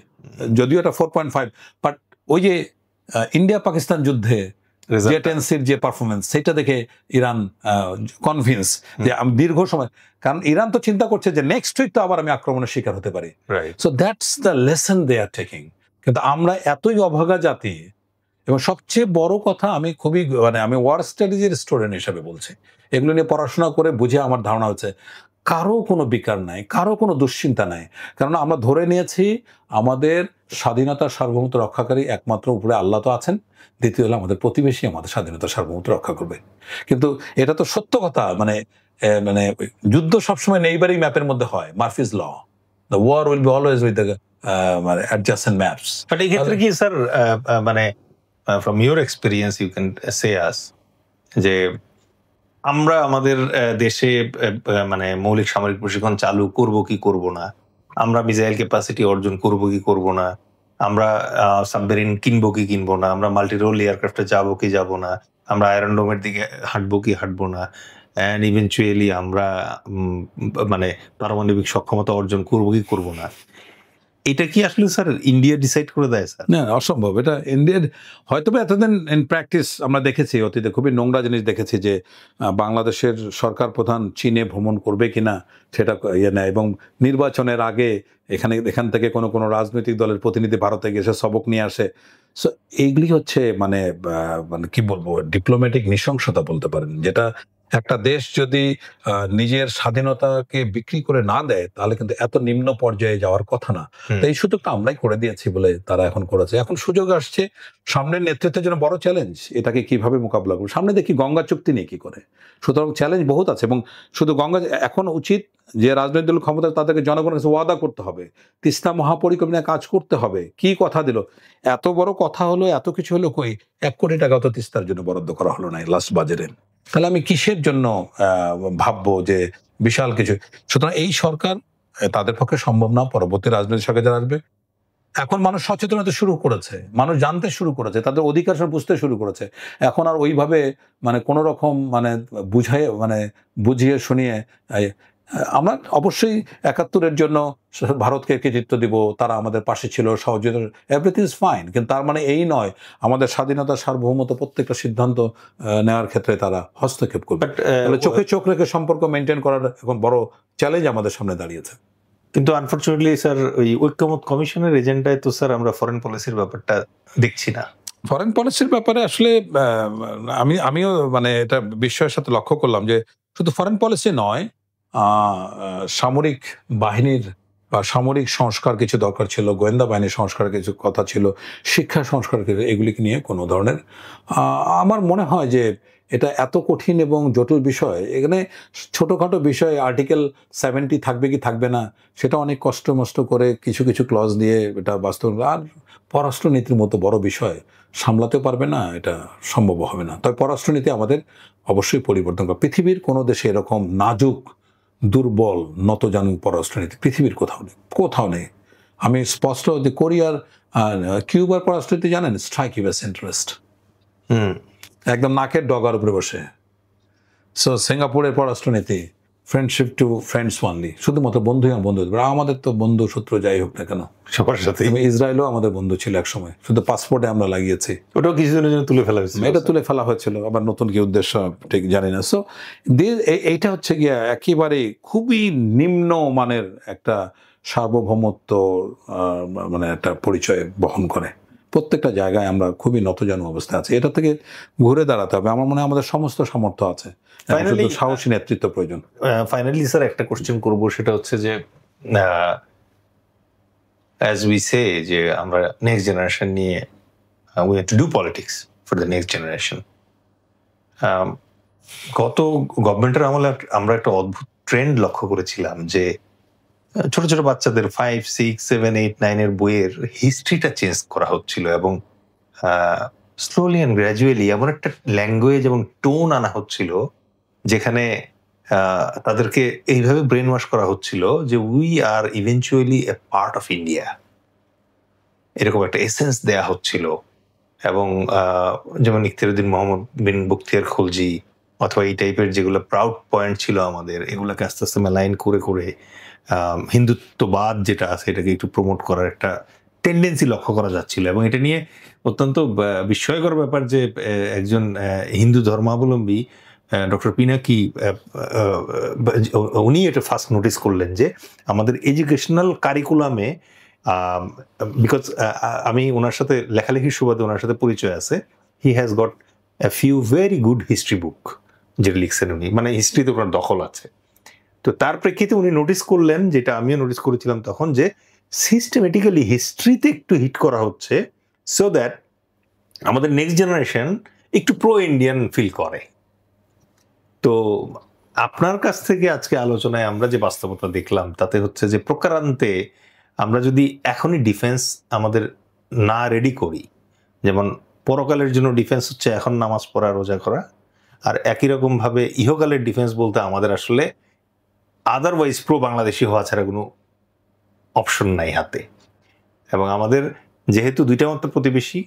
Speaker 1: যদিও এটা 4.5, বাট ওই যে ইন্ডিয়া পাকিস্তান যুদ্ধে J-10Cর যে পারফরমেন্স, সেটা দেখে ইরান কনভিন্স যে আমি দীর্ঘ সময়, কারণ ইরান তো চিন্তা করছে যে নেক্সট উইক তো আবার আমি আক্রমণের শিকার হতে পারি। So that's the lesson they are taking. কিন্তু আমরা এতই অভাগা জাতি, এবং সবচেয়ে বড় কথা, আমি ওয়ার স্ট্র্যাটেজির স্টুডেন্ট হিসেবে বলছি, এগুলো নিয়ে পড়াশোনা করে বুঝে আমার ধারণা হচ্ছে কারো কোনো বিকার নাই, কারো কোনো দুশ্চিন্তা নাই। কারণ আমরা ধরে নিয়েছি আমাদের স্বাধীনতার সার্বভৌমত্ব রক্ষাকারী একমাত্র উপরে আল্লাহ তো আছেন, দ্বিতীয় হলো আমাদের প্রতিবেশী আমাদের স্বাধীনতার সার্বভৌমত্ব রক্ষা করবে। কিন্তু এটা তো সত্য কথা, মানে যুদ্ধ সবসময় নেইবারই ম্যাপের মধ্যে হয়, Murphy's law, the war will be always with the adjacent maps.
Speaker 2: But এই ক্ষেত্রে কি স্যার, মানে from your experience you can say us যে আমরা আমাদের দেশে মানে মৌলিক সামরিক প্রশিক্ষণ চালু করব কি করব না, আমরা মিসাইল ক্যাপাসিটি অর্জন করব কি করব না, আমরা সাবমেরিন কিনবো কি কিনবো না, আমরা মাল্টি রোল এয়ারক্রাফটে যাবো কি যাব না, আমরা আয়রন ডোমের দিকে হাঁটবো কি হাঁটবো না, অ্যান্ড ইভেনচুয়ালি আমরা মানে পারমাণবিক সক্ষমতা অর্জন করব কি করব না, এটা কি আসলে স্যার ইন্ডিয়া ডিসাইড করে দেয় স্যার?
Speaker 1: না, অসম্ভব। এটা ইন্ডিয়ার হয়তো এতদিন ইন প্র্যাকটিস আমরা দেখেছি, অতীতে খুবই নোংরা জিনিস দেখেছি যে বাংলাদেশের সরকার প্রধান চীনে ভ্রমণ করবে কিনা সেটা ইয়ে নেয়, এবং নির্বাচনের আগে এখান থেকে কোনো রাজনৈতিক দলের প্রতিনিধি ভারতে গেছে সবক নিয়ে আসে। সো এইগুলি হচ্ছে মানে কি বলবো, ডিপ্লোম্যাটিক নৃশংসতা বলতে পারেন, যেটা একটা দেশ যদি নিজের স্বাধীনতাকে বিক্রি করে না দেয় তাহলে কিন্তু এত নিম্ন পর্যায়ে যাওয়ার কথা না। তো এই সুযোগটা আমরাই করে দিয়েছি বলে তারা এখন করেছে। এখন সুযোগ আসছে, সামনের নেতৃত্বের জন্য বড় চ্যালেঞ্জ, এটাকে কিভাবে মোকাবিলা করবো। সামনে দেখি গঙ্গা চুক্তি নিয়ে কি করে। সুতরাং চ্যালেঞ্জ বহুত আছে, এবং শুধু গঙ্গা এখন উচিত যে রাজনৈতিক দল ক্ষমতা তাদেরকে জনগণের কাছে ওয়াদা করতে হবে, তিস্তা মহাপরিকল্পনায় কাজ করতে হবে। কি কথা দিল, এত বড় কথা হলো, এত কিছু হলো, কই 1 কোটি টাকা তো তিস্তার জন্য বরাদ্দ করা হলো না লাস্ট বাজেটে। তাহলে আমি কিসের জন্য ভাববো যে বিশাল কিছু। সুতরাং এই সরকার তাদের পক্ষে সম্ভব না। পরবর্তী রাজনৈতিক সরকার যারা আসবে, এখন মানুষ সচেতন হতে শুরু করেছে, মানুষ জানতে শুরু করেছে, তাদের অধিকার সব বুঝতে শুরু করেছে। এখন আর ওইভাবে মানে কোনো রকম মানে বুঝিয়ে শুনিয়ে আমরা অবশ্যই 71-এর জন্য ভারতকে কৃতিত্ব দিব, তারা আমাদের পাশে ছিল, সহযোগিতা, এভরিথিং ইজ ফাইন, কিন্তু তার মানে এই নয় আমাদের স্বাধীনতা সার্বভৌমত্ব প্রত্যেকটা সিদ্ধান্ত নেওয়ার ক্ষেত্রে তারা হস্তক্ষেপ করবে। চোখে চোখ রেখে সম্পর্ক মেনটেন করার এখন বড় চ্যালেঞ্জ আমাদের সামনে দাঁড়িয়েছে।
Speaker 2: কিন্তু আনফরচুনেটলি স্যার, ওই ঐক্যমত কমিশনের এজেন্ডায় তো স্যার আমরা ফরেন পলিসির ব্যাপারটা দেখছি না।
Speaker 1: ফরেন পলিসির ব্যাপারে আসলে আমিও মানে এটা বিস্ময়ের সাথে লক্ষ্য করলাম যে শুধু ফরেন পলিসি নয়, সামরিক বাহিনীর বা সামরিক সংস্কার কিছু দরকার ছিল, গোয়েন্দা বাহিনীর সংস্কার কিছু কথা ছিল, শিক্ষা সংস্কার এগুলিকে নিয়ে কোনো ধরনের আমার মনে হয় যে এটা এত কঠিন এবং জটিল বিষয়, এখানে ছোটোখাটো বিষয় আর্টিকেল 70 থাকবে কি থাকবে না সেটা অনেক কষ্ট মষ্ট করে কিছু কিছু ক্লজ দিয়ে এটা বাস্তব, আর পররাষ্ট্রনীতির মতো বড় বিষয় সামলাতে পারবে না, এটা সম্ভব হবে না। তবে পররাষ্ট্রনীতি আমাদের অবশ্যই পরিবর্তন করা। পৃথিবীর কোনো দেশে এরকম নাজুক, দুর্বল, নতজানু পররাষ্ট্রনীতি পৃথিবীর কোথাও নেই। আমি স্পষ্ট যে কোরিয়ার কিউবার পররাষ্ট্রনীতি জানেন, স্ট্রাইক ইউএস ইন্টারেস্ট, একদম নাকের ডগার উপরে বসে। সো সিঙ্গাপুরের পররাষ্ট্রনীতি ফ্রেন্ডশিপ টু ফ্রেন্ডস অনলি, শুধুমাত্র বন্ধু এবং বন্ধু। আমাদের তো বন্ধু শত্রু যাই হোক না কেন
Speaker 2: সবার সাথে।
Speaker 1: ইসরায়েলও আমাদের বন্ধু ছিল এক সময়, শুধু পাসপোর্টে আমরা লাগিয়েছি,
Speaker 2: ওটাও কিছুদিনের জন্য তুলে ফেলা হয়েছিল।
Speaker 1: এটা তুলে ফেলা হয়েছিল, আবার নতুন কি উদ্দেশ্য ঠিক জানি না। সো এইটা হচ্ছে গিয়া একেবারে খুবই নিম্ন মানের একটা সার্বভৌমত্ব মানে একটা পরিচয় বহন করে। প্রত্যেকটা জায়গায় আমরা খুবই নতজানু অবস্থায় আছি, এটা থেকে ঘুরে দাঁড়াতে হবে। আমার মনে হয় আমাদের সমস্ত সামর্থ্য আছে, সাহসী নেতৃত্ব প্রয়োজন।
Speaker 2: ফাইনালি স্যার একটা কোশ্চেন করবো, সেটা হচ্ছে যে as we say যে আমরা নেক্সট জেনারেশন নিয়ে we have to do politics for the next generation. গত গভর্নমেন্টের আমলে আমরা একটা অদ্ভুত ট্রেন্ড লক্ষ্য করেছিলাম যে ছোট ছোট বাচ্চাদের 5, 6, 7, 8, 9 এর বইয়ের হিস্ট্রিটা চেঞ্জ করা হচ্ছিল, এবং স্লোলি অ্যান্ড গ্র্যাজুয়ালি এমন একটা ল্যাঙ্গুয়েজ এবং টোন আনা হচ্ছিল যেখানে তাদেরকে এইভাবে ব্রেন ওয়াশ করা হচ্ছিল যে we are eventually A part of India, এরকম একটা এসেন্স দেয়া হচ্ছিল। এবং যেমন ইখতিয়ারউদ্দিন মোহাম্মদ বিন বখতিয়ার খলজি অথবা এই টাইপের যেগুলো প্রাউড পয়েন্ট ছিল আমাদের, এগুলোকে আস্তে আস্তে মেলাইন করে করে হিন্দুত্ববাদ যেটা আছে এটাকে একটু প্রমোট করার একটা টেন্ডেন্সি লক্ষ্য করা যাচ্ছিল। এবং এটা নিয়ে অত্যন্ত বিস্ময়কর ব্যাপার যে একজন হিন্দু ধর্মাবলম্বী ডক্টর পিনাকি উনি এটা ফার্স্ট নোটিস করলেন যে আমাদের এডুকেশনাল কারিকুলামে, বিকজ আমি ওনার সাথে লেখালেখির সুবাদে ওনার সাথে পরিচয় আছে, he has got a few very good history বুক যেটা লিখছেন উনি, মানে হিস্ট্রিতে ওনার দখল আছে। তো তার প্রেক্ষিতে উনি নোটিস করলেন, যেটা আমিও নোটিস করেছিলাম তখন, যে সিস্টেমেটিক্যালি হিস্ট্রিতে একটু হিট করা হচ্ছে সো দ্যাট আমাদের নেক্সট জেনারেশন একটু প্রো ইন্ডিয়ান ফিল করে। তো আপনার কাছ থেকে আজকে আলোচনায় আমরা যে বাস্তবতা দেখলাম তাতে হচ্ছে যে প্রকারান্তে আমরা যদি এখনই ডিফেন্স আমাদের না রেডি করি, যেমন পরকালের জন্য ডিফেন্স হচ্ছে এখন নামাজ পড়া, রোজা করা, আর একই রকম ভাবে ইহকালের ডিফেন্স বলতে আমাদের আসলে আদারওয়াইজ প্রো বাংলাদেশি হওয়া ছাড়া কোনো অপশন নাই হাতে। এবং আমাদের যেহেতু দুইটা মাত্র প্রতিবেশী,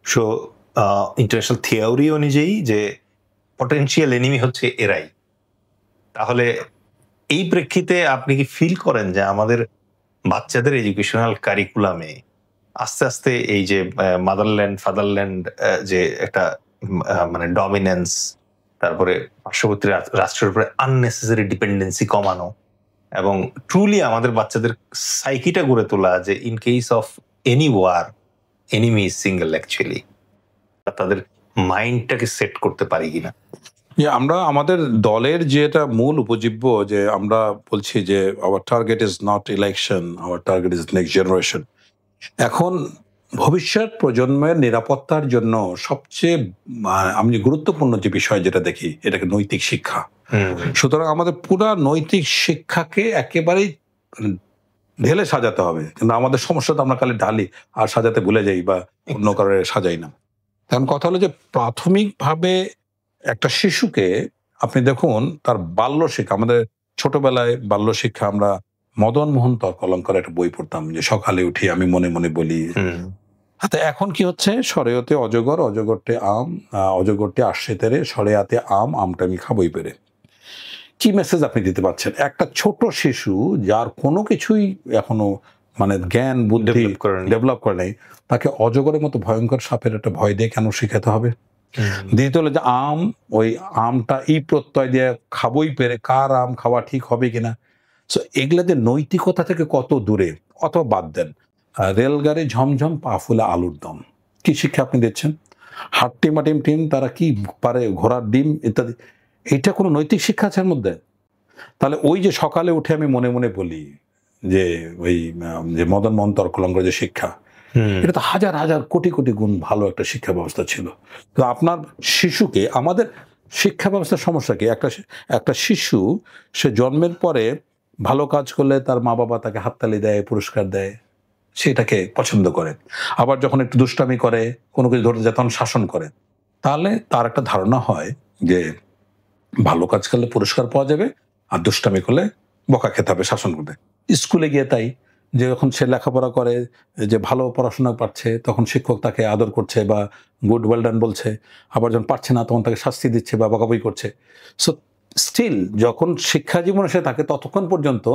Speaker 2: সো ইন্টারন্যাশনাল থিওরি অনুযায়ী যে পটেনশিয়াল এনিমি হচ্ছে এরাই। তাহলে এই প্রেক্ষিতে আপনি কি ফিল করেন যে আমাদের বাচ্চাদের এডুকেশনাল কারিকুলামে আস্তে আস্তে এই যে মাদারল্যান্ড ফাদারল্যান্ড যে একটা মানে ডমিনেন্স, তারপরে পার্শ্ববর্তী রাষ্ট্রের উপরে আননেসেসারি ডিপেন্ডেন্সি কমানো, এবং ট্রুলি আমাদের বাচ্চাদের সাইকিটা গড়ে তোলা যে in case of any war enemy is single, actually তাদের মাইন্ডটাকে সেট করতে পারি কিনা?
Speaker 1: আমরা আমাদের দলের যেটা মূল উপজীব্য, যে আমরা বলছি যে our target is not election, our target is next generation. এখন ভবিষ্যৎ প্রজন্মের নিরাপত্তার জন্য সবচেয়ে আমি গুরুত্বপূর্ণ যে বিষয় যেটা দেখি, এটাকে নৈতিক শিক্ষা। সুতরাং আমাদের পুরা নৈতিক শিক্ষাকে একেবারেই ঢেলে সাজাতে হবে। কিন্তু আমাদের সমস্যা তো আমরা খালি ঢালি আর সাজাতে ভুলে যাই বা অন্য কারণে সাজাই না। কারণ কথা হলো যে প্রাথমিকভাবে একটা শিশুকে আপনি দেখুন তার বাল্য শিক্ষা, আমাদের ছোটবেলায় বাল্য শিক্ষা আমরা মদন মোহন তর্কলঙ্কার একটা বই পড়তাম, যে সকালে উঠি আমি মনে মনে বলি। হাতে এখন কি হচ্ছে, সরেয়তে অজগর, অজগরটে আম, অজগরটে আসছে তেরে, সরেয়াতে আম, আমটা আমি খাবই পেরে। কি মেসেজ আপনি দিতে পারছেন? একটা ছোট শিশু যার কোনো কিছুই এখনো মানে জ্ঞান বুদ্ধি ডেভেলপ করে নাই, তাকে অজগরের মতো ভয়ঙ্কর সাপের একটা ভয় দিয়ে কেন শিখাতে হবে? দ্বিতীয় হলো যে আম, ওই আমটা ই প্রত্যয় দিয়ে খাবই পেরে, কার আম খাওয়া ঠিক হবে কিনা। সো এগুলা যে নৈতিকতা থেকে কত দূরে। অথবা বাদ দেন, রেলগাড়ি ঝমঝম পা ফুলে আলুর দম, কি শিক্ষা আপনি দিচ্ছেন? হাট্টিমা টিম টিম তারা কি পারে, ঘোড়ার ডিম ইত্যাদি, এইটা কোনো নৈতিক শিক্ষা আছে এর মধ্যে? তাহলে ওই যে সকালে উঠে আমি মনে মনে বলি যে ওই যে মদন মোহন তর্কলঙ্কার যে শিক্ষা, এটা তো হাজার হাজার কোটি কোটি গুণ ভালো একটা শিক্ষা ব্যবস্থা ছিল। তো আপনার শিশুকে, আমাদের শিক্ষা ব্যবস্থার সমস্যা কি? একটা শিশু সে জন্মের পরে ভালো কাজ করলে তার মা বাবা তাকে হাততালি দেয়, পুরস্কার দেয়, সেটাকে পছন্দ করে। আবার যখন একটু দুষ্টামি করে, কোনো কিছু ধরতে যায়, তখন শাসন করে। তাহলে তার একটা ধারণা হয় যে ভালো কাজ করলে পুরস্কার পাওয়া যাবে, আর দুষ্টামি করলে বকা খেতে হবে, শাসন করবে। স্কুলে গিয়ে তাই, যে যখন সে লেখাপড়া করে, যে ভালো পড়াশোনা পাচ্ছে, তখন শিক্ষক তাকে আদর করছে বা গুড ওয়েল ডান বলছে। আবার যখন পারছে না, তখন তাকে শাস্তি দিচ্ছে বা বকাবকি করছে। সো স্টিল যখন শিক্ষা জীবনে সে থাকে, ততক্ষণ পর্যন্ত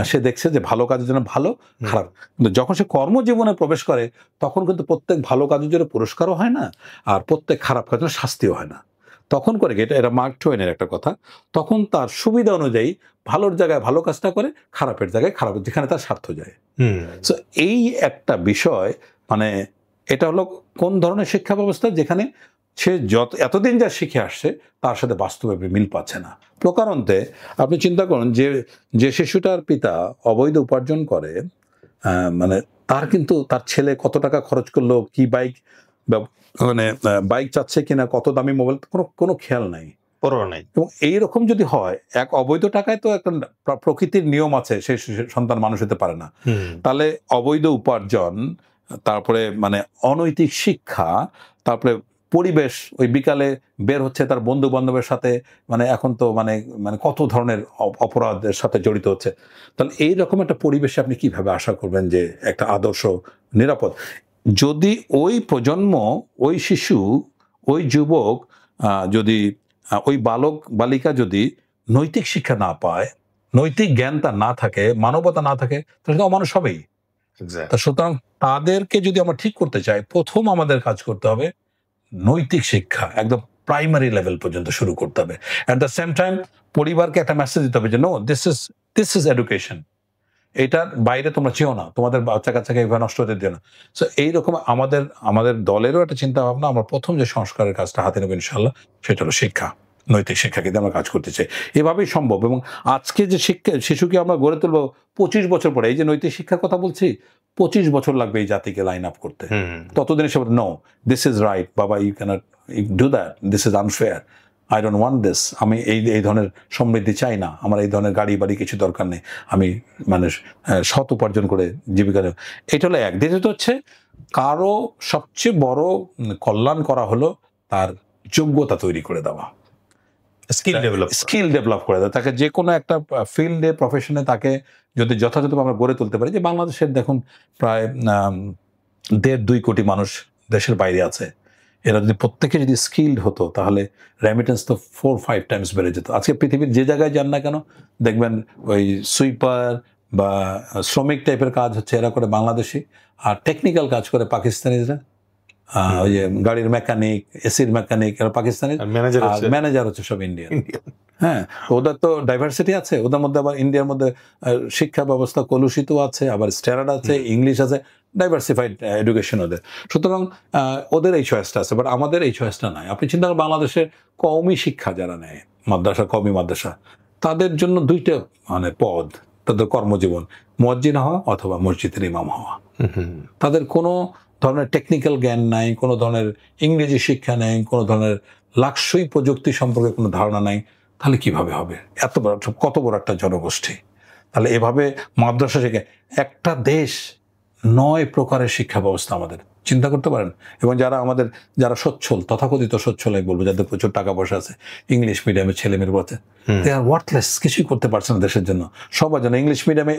Speaker 1: সে দেখছে যে ভালো কাজের জন্য ভালো, খারাপ। কিন্তু যখন সে কর্মজীবনে প্রবেশ করে, তখন কিন্তু প্রত্যেক ভালো কাজের জন্য পুরস্কারও হয় না, আর প্রত্যেক খারাপ কাজের জন্য শাস্তিও হয় না। তখন করে কি, এটা মার্ক টুয়েনের একটা কথা, তখন তার সুবিধা অনুযায়ী ভালোর জায়গায় ভালো কাজটা করে, খারাপের জায়গায় খারাপ, যেখানে তার স্বার্থ যায়। সো এই একটা বিষয়, মানে এটা হলো কোন ধরনের শিক্ষা ব্যবস্থা, যেখানে সে এতদিন যা শিখে আসছে তার সাথে বাস্তবে মিল পাচ্ছে না। প্রকারান্তে আপনি চিন্তা করুন যে শিশুটার পিতা অবৈধ উপার্জন করে, মানে তার কিন্তু তার ছেলে কত টাকা খরচ করলো, কি বাইক, মানে বাইক চাচ্ছে কিনা, কত দামি মোবাইল, কোনো খেয়াল নাই,
Speaker 2: পরোয়া নাই।
Speaker 1: এবং এইরকম যদি হয়, এক অবৈধ টাকায় তো একটা প্রকৃতির নিয়ম আছে, সেই সন্তান মানুষ হতে পারে না। তাহলে অবৈধ উপার্জন, তারপরে মানে অনৈতিক শিক্ষা, তারপরে পরিবেশ, ওই বিকালে বের হচ্ছে তার বন্ধু বান্ধবের সাথে, মানে এখন তো মানে কত ধরনের অপরাধের সাথে জড়িত হচ্ছে। তাহলে এইরকম একটা পরিবেশে আপনি কিভাবে আশা করবেন যে একটা আদর্শ নিরাপদ? যদি ওই প্রজন্ম, ওই শিশু, ওই যুবক, যদি ওই বালক বালিকা যদি নৈতিক শিক্ষা না পায়, নৈতিক জ্ঞান তার না থাকে, মানবতা না থাকে, তাহলে তো অমানুষ হবেই। সুতরাং তাদেরকে যদি আমরা ঠিক করতে চাই, প্রথম আমাদের কাজ করতে হবে নৈতিক শিক্ষা একদম প্রাইমারি লেভেল পর্যন্ত শুরু করতে হবে। অ্যাট দ্য সেম টাইম পরিবারকে একটা মেসেজ দিতে হবে যে নো, দিস ইজ এডুকেশন, এটার বাইরে তোমরা চেও না, তোমাদের বাচ্চা কাচ্চাকে এভাবে নষ্ট হতে দিও না। সো এইরকম আমাদের দলেরও একটা চিন্তা ভাবনা, আমরা প্রথম যে সংস্কারের কাজটা হাতে নেব ইনশাআল্লাহ, সেটা হলো শিক্ষা, নৈতিক শিক্ষাকে দিয়ে আমরা কাজ করতে চাই। এভাবেই সম্ভব। এবং আজকে যে শিশুকে আমরা গড়ে তুলবো 25 বছর পরে, এই যে নৈতিক শিক্ষার কথা বলছি, 25 বছর লাগবে এই জাতিকে লাইন আপ করতে। ততদিনে সে no, this is right baba, you can't do that, this is unfair, I don't want this, আমি এই ধরনের সমৃদ্ধি চাই না, আমার এই ধরনের গাড়ি বাড়ি কিছু দরকার নেই, আমি মানে সৎ উপার্জন করে জীবিকা। এটা হলো এক। দ্বিতীয়ত হচ্ছে, কারো সবচেয়ে বড় কল্যাণ করা হলো তার যোগ্যতা তৈরি করে দেওয়া।
Speaker 2: স্কিল
Speaker 1: ডেভেলপ করে দেয়, তাকে যে কোনো একটা ফিল্ডে প্রফেশনে তাকে যদি যথাযথভাবে আমরা গড়ে তুলতে পারি। যে বাংলাদেশের দেখুন প্রায় 1.5-2 কোটি মানুষ দেশের বাইরে আছে, এরা যদি প্রত্যেকে যদি স্কিলড হতো তাহলে রেমিটেন্স তো 4-5 টাইমস বেড়ে যেত। আজকে পৃথিবীর যে জায়গায় যান না কেন দেখবেন ওই সুইপার বা শ্রমিক টাইপের কাজ হচ্ছে এরা করে বাংলাদেশি, আর টেকনিক্যাল কাজ করে পাকিস্তানিরা, ওই যে গাড়ির মেকানিক, এসির মেকানিক এরা পাকিস্তানি, ম্যানেজার হচ্ছে সব ইন্ডিয়ান। হ্যাঁ, ওদের তো ডাইভার্সিটি আছে, ওদের মধ্যে আবার ইন্ডিয়ার মধ্যে শিক্ষা ব্যবস্থা কলুষিত আছে, আবার স্ট্যান্ডার্ড আছে, ইংলিশ আছে, ডাইভার্সিফাইড এডুকেশন ওদের। সুতরাং ওদের এই চয়েসটা আছে, বাট আমাদের এই চয়েসটা নাই। আপনি চিন্তা করেন বাংলাদেশের কওমি শিক্ষা যারা নেয়, মাদ্রাসা, কওমি মাদ্রাসা, তাদের জন্য 2টা মানে পদ তাদের কর্মজীবন, মুয়াজ্জিন হওয়া অথবা মসজিদের ইমাম হওয়া। তাদের কোনো ধরনের টেকনিক্যাল জ্ঞান নাই, কোনো ধরনের ইংরেজি শিক্ষা নেই, কোনো ধরনের লাক্সই প্রযুক্তি সম্পর্কে কোনো ধারণা নাই। তাহলে কিভাবে হবে? এত বড়, কত বড় একটা জনগোষ্ঠী। তাহলে এভাবে মাদ্রাসা শিখে একটা দেশ 9 প্রকারের শিক্ষা ব্যবস্থা আমাদের, চিন্তা করতে পারেন। এবং যারা সচ্ছল, তথাকথিত সচ্ছল বলবো, যাদের প্রচুর টাকা পয়সা আছে, ইংলিশ মিডিয়ামে ছেলেমেয়ের পথে, দে আর ওয়ার্থলেস, কিছুই করতে পারছে না দেশের জন্য। সবার জন্য ইংলিশ মিডিয়ামে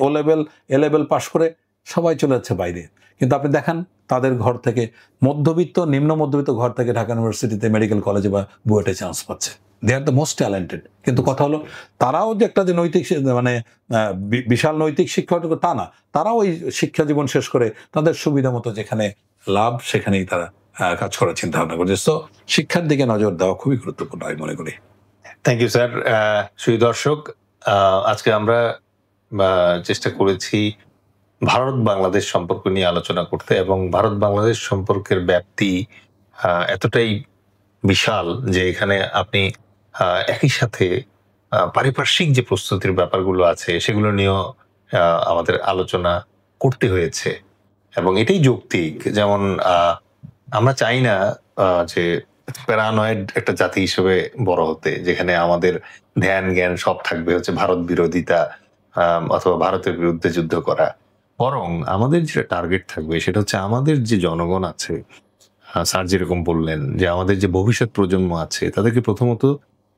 Speaker 1: এ লেভেল পাশ করে সবাই চলে যাচ্ছে বাইরে। কিন্তু আপনি দেখান তাদের ঘর থেকে, মধ্যবিত্ত নিম্ন মধ্যবিত্ত ঘর থেকে ঢাকা ইউনিভার্সিটিতে, মেডিকেল কলেজে বা বুয়েটে চান্স পাচ্ছে। দে আর দ্য মোস্ট ট্যালেন্টেড। কিন্তু কথা হলো তারাও যে একটা যে নৈতিক মানে বিশাল নৈতিক শিক্ষা তা না, তারাও ওই শিক্ষা জীবন শেষ করে তাদের সুবিধা মতো যেখানে লাভ সেখানেই তারা কাজ করার চিন্তা ভাবনা করছে। তো শিক্ষার দিকে নজর দেওয়া খুবই গুরুত্বপূর্ণ আমি মনে করি।
Speaker 2: Thank you sir. সুধী দর্শক, আজকে আমরা চেষ্টা করেছি ভারত বাংলাদেশ সম্পর্ক নিয়ে আলোচনা করতে, এবং ভারত বাংলাদেশ সম্পর্কের ব্যাপ্তি এতটাই বিশাল যে এখানে আপনি একই সাথে পারিপার্শ্বিক যে প্রস্তুতির ব্যাপারগুলো আছে সেগুলো নিয়েও আমাদের আলোচনা করতে হয়েছে, এবং এটাই যৌক্তিক। যেমন আমরা চাই না যে প্যারানয়েড একটা জাতি হিসেবে বড় হতে, যেখানে আমাদের ধ্যান জ্ঞান সব থাকবে হচ্ছে ভারত বিরোধিতা অথবা ভারতের বিরুদ্ধে যুদ্ধ করা। বরং আমাদের যেটা টার্গেট থাকবে সেটা হচ্ছে আমাদের যে জনগণ আছে, স্যার যেরকম বললেন যে আমাদের যে ভবিষ্যৎ প্রজন্ম আছে তাদেরকে প্রথমত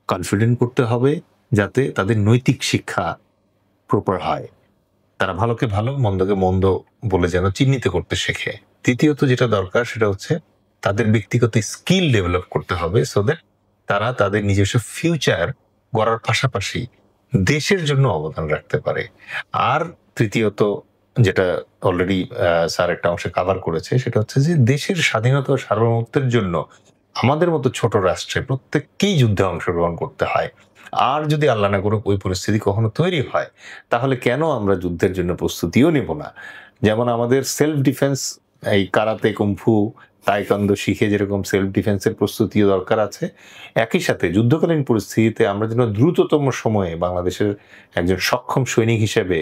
Speaker 2: কনফিডেন্ট করতে হবে যাতে তাদের নৈতিক শিক্ষা প্রপার হয়, তারা ভালোকে ভালো মন্দকে মন্দ বলে যেন চিহ্নিত করতে শেখে। দ্বিতীয়ত যেটা দরকার সেটা হচ্ছে তাদের ব্যক্তিগত স্কিল ডেভেলপ করতে হবে, সো দ্যাট তারা তাদের নিজস্ব ফিউচার গড়ার পাশাপাশি দেশের জন্য অবদান রাখতে পারে। আর তৃতীয়ত, যেটা অলরেডি স্যার একটা অংশে কভার করেছে, সেটা হচ্ছে যে দেশের স্বাধীনতা ও সার্বভৌমত্বের জন্য আমাদের মতো ছোট রাষ্ট্রে প্রত্যেককেই যুদ্ধে অংশগ্রহণ করতে হয়। আর যদি আল্লাহ না করুক ওই পরিস্থিতি কখনো তৈরি হয়, তাহলে কেন আমরা যুদ্ধের জন্য প্রস্তুতিও নেব না? যেমন আমাদের সেলফ ডিফেন্স, এই কারাতে, কুম্ফু, তাইকোয়ান্দো শিখে যেরকম সেলফ ডিফেন্সের প্রস্তুতিও দরকার আছে, একই সাথে যুদ্ধকালীন পরিস্থিতিতে আমরা যেন দ্রুততম সময়ে বাংলাদেশের একজন সক্ষম সৈনিক হিসেবে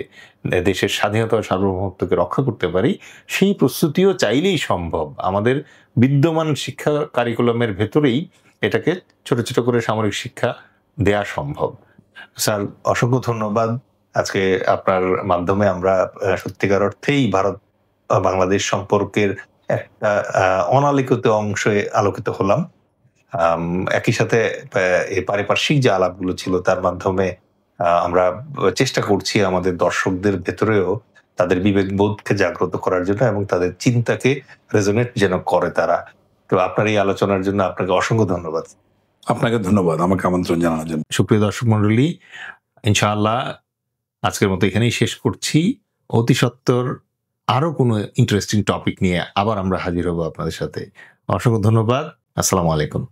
Speaker 2: দেশের স্বাধীনতা ও সার্বভৌমত্বকে রক্ষা করতে পারি, সেই প্রস্তুতিও চাইলেই সম্ভব। আমাদের বিদ্যমান শিক্ষা কারিকুলামের ভেতরেই এটাকে ছোট ছোট করে সামরিক শিক্ষা দেয়া সম্ভব। স্যার, অসংখ্য ধন্যবাদ। আজকে আপনার মাধ্যমে আমরা সত্যিকার অর্থেই ভারত বাংলাদেশ সম্পর্কের একটা অনালোকিত অংশে আলোকিত হলাম। একই সাথে এই পারিপার্শ্বিক যে আলাপগুলো ছিল তার মাধ্যমে আমরা চেষ্টা করছি আমাদের দর্শকদের ভেতরেও তাদের বিবেকবোধকে জাগ্রত করার জন্য এবং তাদের চিন্তাকে রেজোনেট যেন করে তারা। তো আপনার এই আলোচনার জন্য আপনাকে অসংখ্য ধন্যবাদ।
Speaker 1: আপনাকে ধন্যবাদ আমাকে আমন্ত্রণ জানানোর জন্য।
Speaker 2: সুপ্রিয় দর্শক মন্ডলী, ইনশাআল্লাহ আজকের মতো এখানেই শেষ করছি। অতি সত্বর আরো কোনো ইন্টারেস্টিং টপিক নিয়ে আবার আমরা হাজির হব আপনাদের সাথে। অসংখ্য ধন্যবাদ। আসসালামু আলাইকুম।